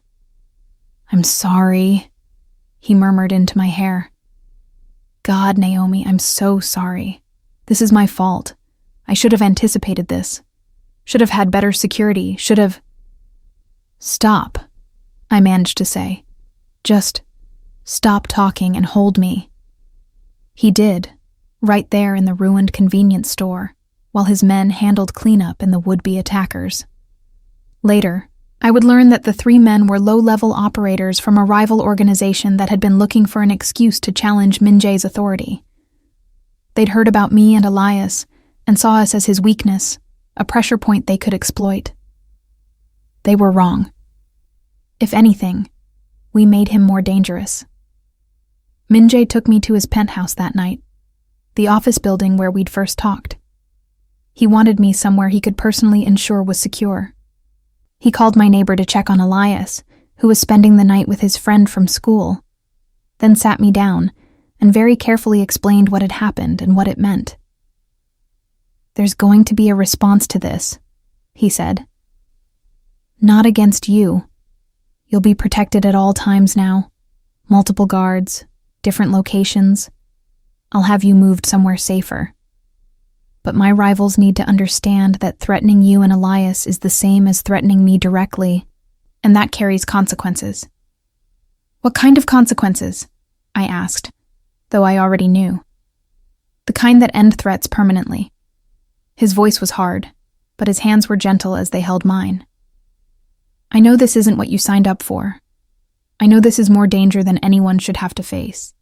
I'm sorry, he murmured into my hair. God, Naomi, I'm so sorry. This is my fault. I should have anticipated this. Should have had better security, should have... Stop, I managed to say. Just stop talking and hold me. He did, right there in the ruined convenience store, while his men handled cleanup and the would-be attackers. Later, I would learn that the 3 men were low-level operators from a rival organization that had been looking for an excuse to challenge Minjae's authority. They'd heard about me and Elias and saw us as his weakness, a pressure point they could exploit. They were wrong. If anything, we made him more dangerous. Minjae took me to his penthouse that night, the office building where we'd first talked. He wanted me somewhere he could personally ensure was secure. He called my neighbor to check on Elias, who was spending the night with his friend from school, then sat me down and very carefully explained what had happened and what it meant. There's going to be a response to this, he said. Not against you. You'll be protected at all times now. Multiple guards, different locations. I'll have you moved somewhere safer. But my rivals need to understand that threatening you and Elias is the same as threatening me directly, and that carries consequences. What kind of consequences? I asked, though I already knew. The kind that end threats permanently. His voice was hard, but his hands were gentle as they held mine. I know this isn't what you signed up for. I know this is more danger than anyone should have to face.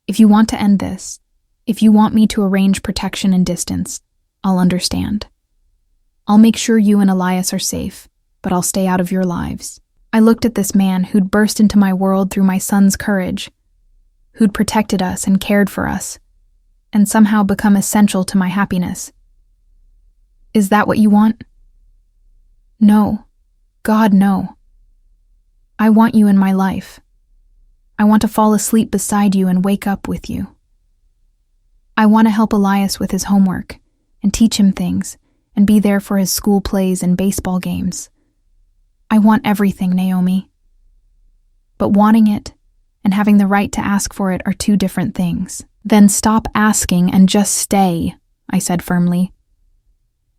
If you want to end this, if you want me to arrange protection and distance, I'll understand. I'll make sure you and Elias are safe, but I'll stay out of your lives. I looked at this man who'd burst into my world through my son's courage, who'd protected us and cared for us, and somehow become essential to my happiness. Is that what you want? No. God, no. I want you in my life. I want to fall asleep beside you and wake up with you. I want to help Elias with his homework and teach him things and be there for his school plays and baseball games. I want everything, Naomi. But wanting it and having the right to ask for it are 2 different things. Then stop asking and just stay, I said firmly.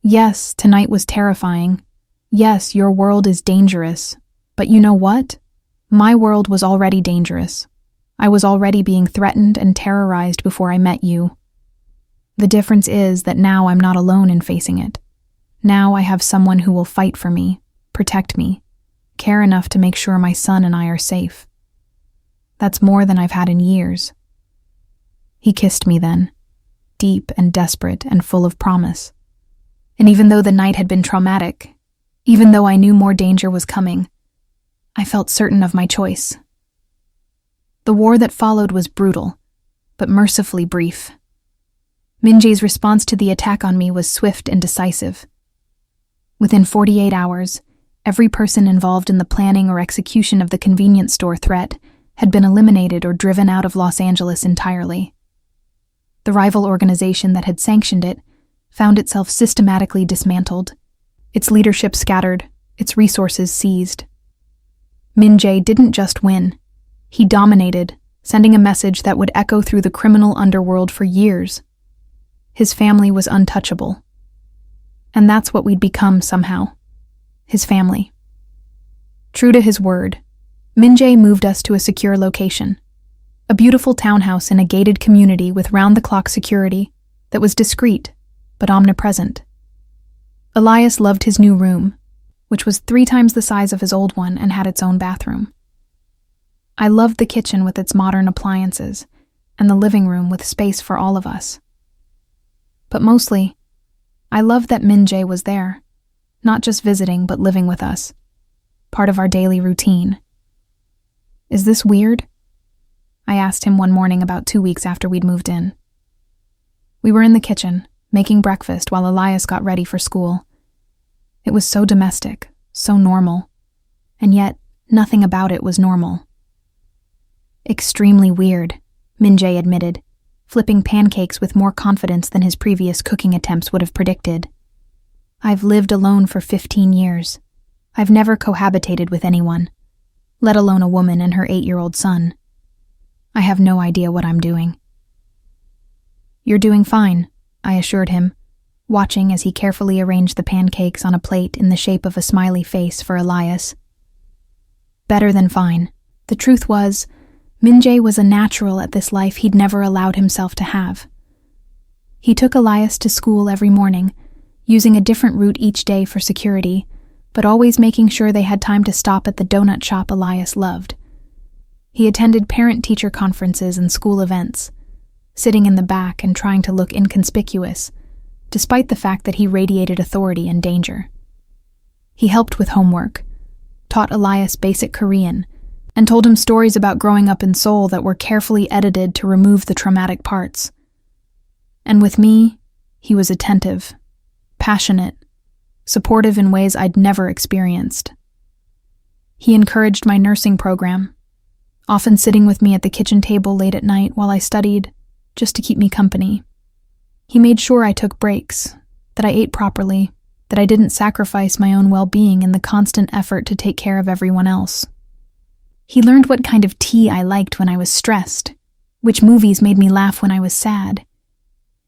Yes, tonight was terrifying. Yes, your world is dangerous. But you know what? My world was already dangerous. I was already being threatened and terrorized before I met you. The difference is that now I'm not alone in facing it. Now I have someone who will fight for me, protect me, care enough to make sure my son and I are safe. That's more than I've had in years." He kissed me then, deep and desperate and full of promise. And even though the night had been traumatic, even though I knew more danger was coming, I felt certain of my choice. The war that followed was brutal, but mercifully brief. Min-jae's response to the attack on me was swift and decisive. Within 48 hours, every person involved in the planning or execution of the convenience store threat had been eliminated or driven out of Los Angeles entirely. The rival organization that had sanctioned it found itself systematically dismantled, its leadership scattered, its resources seized. Min-jae didn't just win. He dominated, sending a message that would echo through the criminal underworld for years. His family was untouchable. And that's what we'd become somehow. His family. True to his word, Min-jae moved us to a secure location. A beautiful townhouse in a gated community with round-the-clock security that was discreet but omnipresent. Elias loved his new room, which was 3 times the size of his old one and had its own bathroom. I loved the kitchen with its modern appliances and the living room with space for all of us. But mostly, I loved that Min-jae was there, not just visiting but living with us, part of our daily routine. "Is this weird?" I asked him one morning about 2 weeks after we'd moved in. We were in the kitchen, making breakfast while Elias got ready for school. It was so domestic, so normal, and yet nothing about it was normal. "Extremely weird," Min-jae admitted, flipping pancakes with more confidence than his previous cooking attempts would have predicted. "I've lived alone for 15 years. I've never cohabitated with anyone, let alone a woman and her 8-year-old son. I have no idea what I'm doing." "You're doing fine," I assured him, watching as he carefully arranged the pancakes on a plate in the shape of a smiley face for Elias. Better than fine. The truth was, Min-jae was a natural at this life he'd never allowed himself to have. He took Elias to school every morning, using a different route each day for security, but always making sure they had time to stop at the donut shop Elias loved. He attended parent-teacher conferences and school events, sitting in the back and trying to look inconspicuous, despite the fact that he radiated authority and danger. He helped with homework, taught Elias basic Korean, and told him stories about growing up in Seoul that were carefully edited to remove the traumatic parts. And with me, he was attentive, passionate, supportive in ways I'd never experienced. He encouraged my nursing program, often sitting with me at the kitchen table late at night while I studied, just to keep me company. He made sure I took breaks, that I ate properly, that I didn't sacrifice my own well-being in the constant effort to take care of everyone else. He learned what kind of tea I liked when I was stressed, which movies made me laugh when I was sad,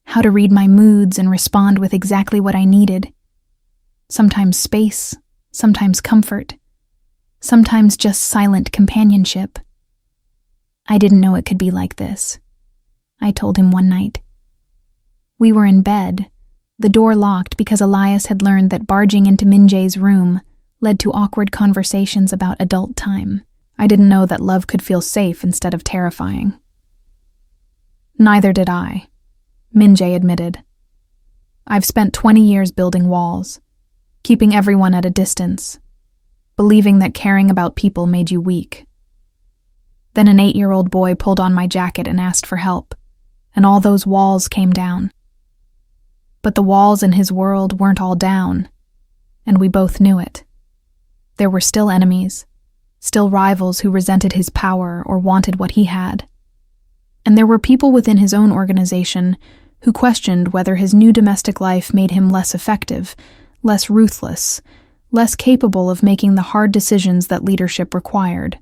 how to read my moods and respond with exactly what I needed. Sometimes space, sometimes comfort, sometimes just silent companionship. I didn't know it could be like this, I told him one night. We were in bed, the door locked because Elias had learned that barging into Min-jae's room led to awkward conversations about adult time. I didn't know that love could feel safe instead of terrifying. Neither did I, Min-jae admitted. I've spent 20 years building walls, keeping everyone at a distance, believing that caring about people made you weak. Then an 8-year-old boy pulled on my jacket and asked for help, and all those walls came down. But the walls in his world weren't all down, and we both knew it. There were still enemies, still rivals who resented his power or wanted what he had. And there were people within his own organization who questioned whether his new domestic life made him less effective, less ruthless, less capable of making the hard decisions that leadership required.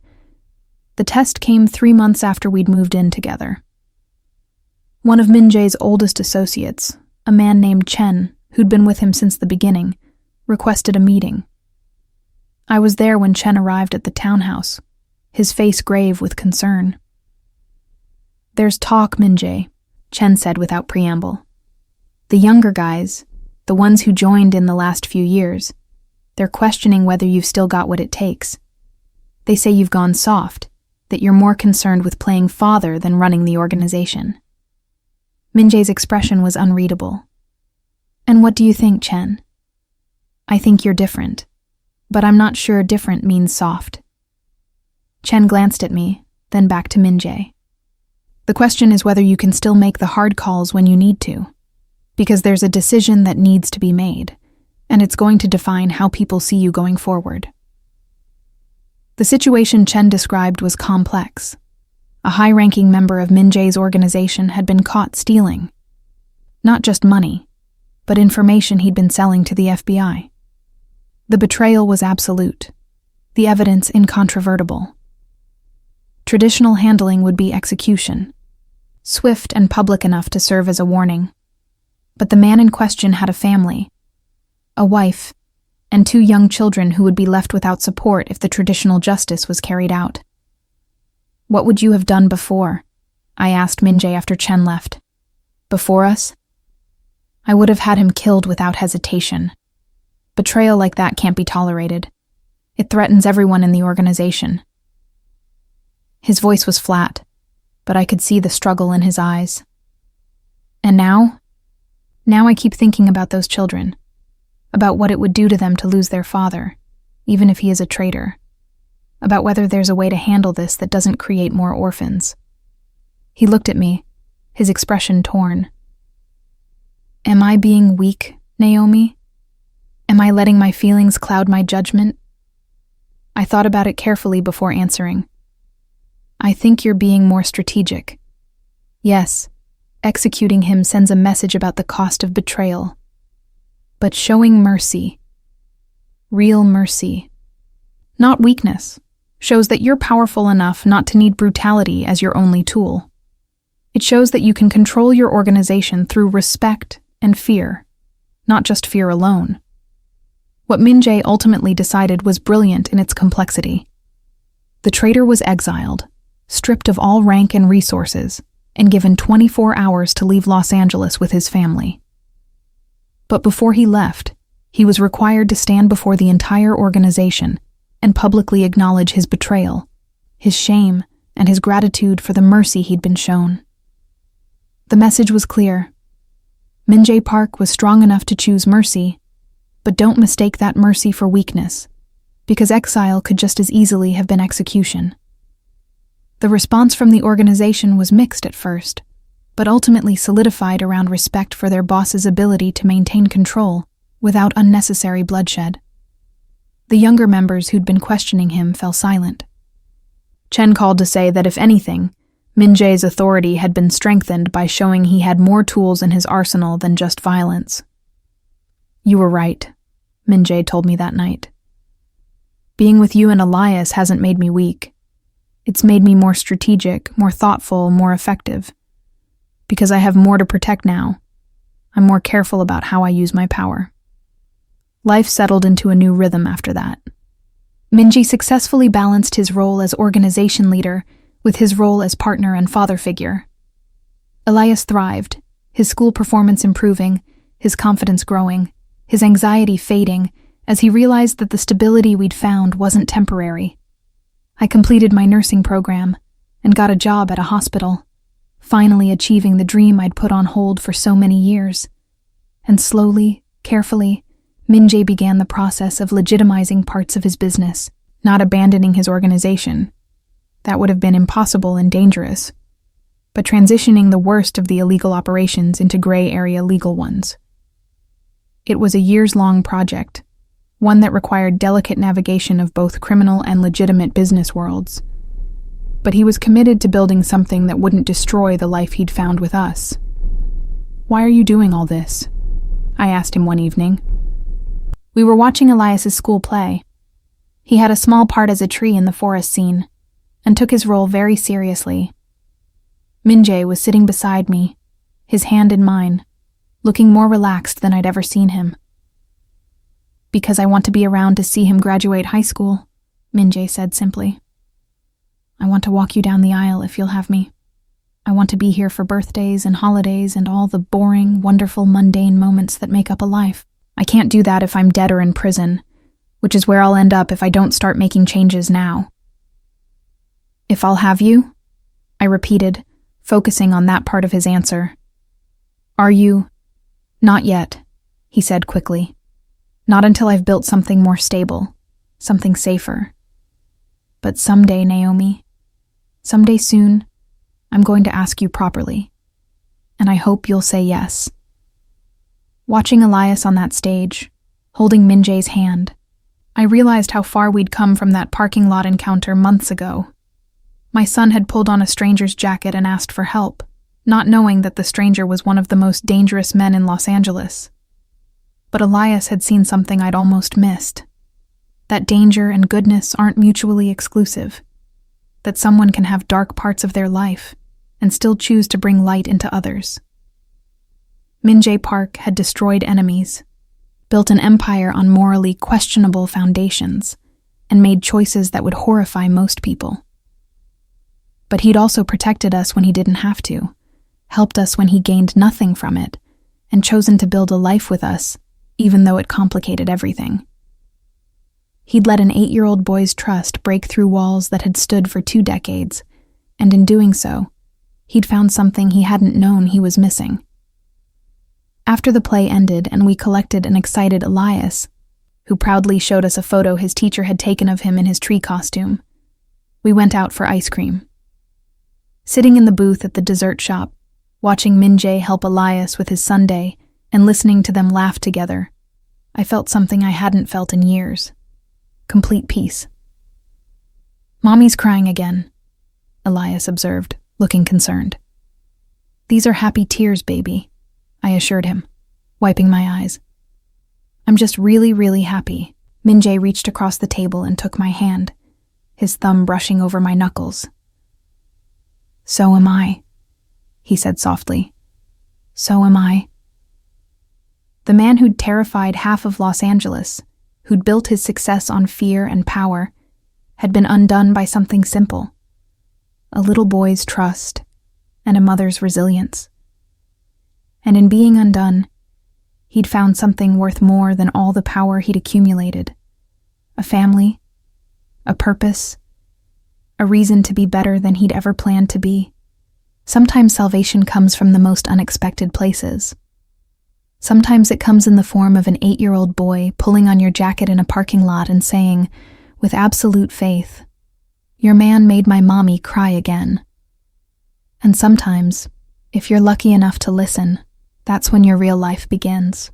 The test came 3 months after we'd moved in together. One of Min-jae's oldest associates, a man named Chen, who'd been with him since the beginning, requested a meeting. I was there when Chen arrived at the townhouse, his face grave with concern. There's talk, Min-jae, Chen said without preamble. The younger guys, the ones who joined in the last few years, they're questioning whether you've still got what it takes. They say you've gone soft, that you're more concerned with playing father than running the organization. Min-jae's expression was unreadable. And what do you think, Chen? I think you're different, but I'm not sure different means soft. Chen glanced at me, then back to Min-jae. The question is whether you can still make the hard calls when you need to, because there's a decision that needs to be made, and it's going to define how people see you going forward. The situation Chen described was complex. A high-ranking member of Min-jae's organization had been caught stealing. Not just money, but information he'd been selling to the FBI. The betrayal was absolute, the evidence incontrovertible. Traditional handling would be execution, swift and public enough to serve as a warning. But the man in question had a family, a wife, and 2 young children who would be left without support if the traditional justice was carried out. What would you have done before? I asked Min-jae after Chen left. Before us? I would have had him killed without hesitation. Betrayal like that can't be tolerated. It threatens everyone in the organization. His voice was flat, but I could see the struggle in his eyes. And now? Now I keep thinking about those children, about what it would do to them to lose their father, even if he is a traitor, about whether there's a way to handle this that doesn't create more orphans. He looked at me, his expression torn. Am I being weak, Naomi? Am I letting my feelings cloud my judgment? I thought about it carefully before answering. I think you're being more strategic. Yes, executing him sends a message about the cost of betrayal. But showing mercy, real mercy, not weakness, shows that you're powerful enough not to need brutality as your only tool. It shows that you can control your organization through respect and fear, not just fear alone. What Min-jae ultimately decided was brilliant in its complexity. The traitor was exiled, stripped of all rank and resources, and given 24 hours to leave Los Angeles with his family. But before he left, he was required to stand before the entire organization and publicly acknowledge his betrayal, his shame, and his gratitude for the mercy he'd been shown. The message was clear. Min-jae Park was strong enough to choose mercy, but don't mistake that mercy for weakness, because exile could just as easily have been execution. The response from the organization was mixed at first, but ultimately solidified around respect for their boss's ability to maintain control without unnecessary bloodshed. The younger members who'd been questioning him fell silent. Chen called to say that if anything, Min-jae's authority had been strengthened by showing he had more tools in his arsenal than just violence. You were right, Min-jae told me that night. Being with you and Elias hasn't made me weak. It's made me more strategic, more thoughtful, more effective. Because I have more to protect now, I'm more careful about how I use my power. Life settled into a new rhythm after that. Min-jae successfully balanced his role as organization leader with his role as partner and father figure. Elias thrived, his school performance improving, his confidence growing, his anxiety fading, as he realized that the stability we'd found wasn't temporary. I completed my nursing program and got a job at a hospital, finally achieving the dream I'd put on hold for so many years. And slowly, carefully, Min-jae began the process of legitimizing parts of his business, not abandoning his organization. That would have been impossible and dangerous, but transitioning the worst of the illegal operations into gray area legal ones. It was a years-long project, one that required delicate navigation of both criminal and legitimate business worlds. But he was committed to building something that wouldn't destroy the life he'd found with us. Why are you doing all this? I asked him one evening. We were watching Elias's school play. He had a small part as a tree in the forest scene, and took his role very seriously. Min-jae was sitting beside me, his hand in mine, looking more relaxed than I'd ever seen him. Because I want to be around to see him graduate high school, Min-jae said simply. I want to walk you down the aisle if you'll have me. I want to be here for birthdays and holidays and all the boring, wonderful, mundane moments that make up a life. I can't do that if I'm dead or in prison, which is where I'll end up if I don't start making changes now. If I'll have you? I repeated, focusing on that part of his answer. Are you? Not yet, he said quickly. Not until I've built something more stable, something safer. But someday, Naomi, someday soon, I'm going to ask you properly, and I hope you'll say yes. Watching Elias on that stage, holding Minjae's hand, I realized how far we'd come from that parking lot encounter months ago. My son had pulled on a stranger's jacket and asked for help, not knowing that the stranger was one of the most dangerous men in Los Angeles. But Elias had seen something I'd almost missed. That danger and goodness aren't mutually exclusive. That someone can have dark parts of their life and still choose to bring light into others. Minjae Park had destroyed enemies, built an empire on morally questionable foundations, and made choices that would horrify most people. But he'd also protected us when he didn't have to, helped us when he gained nothing from it, and chosen to build a life with us, even though it complicated everything. He'd let an 8-year-old boy's trust break through walls that had stood for 2 decades, and in doing so, he'd found something he hadn't known he was missing. After the play ended and we collected an excited Elias, who proudly showed us a photo his teacher had taken of him in his tree costume, we went out for ice cream. Sitting in the booth at the dessert shop, watching Minjae help Elias with his sundae and listening to them laugh together, I felt something I hadn't felt in years. Complete peace. Mommy's crying again, Elias observed, looking concerned. These are happy tears, baby, I assured him, wiping my eyes. I'm just really, really happy. Minjae reached across the table and took my hand, his thumb brushing over my knuckles. So am I, he said softly. So am I. The man who'd terrified half of Los Angeles, who'd built his success on fear and power, had been undone by something simple. A little boy's trust and a mother's resilience. And in being undone, he'd found something worth more than all the power he'd accumulated. A family, a purpose, a reason to be better than he'd ever planned to be. Sometimes salvation comes from the most unexpected places. Sometimes it comes in the form of an 8-year-old boy pulling on your jacket in a parking lot and saying, with absolute faith, "Your man made my mommy cry again." And sometimes, if you're lucky enough to listen, that's when your real life begins.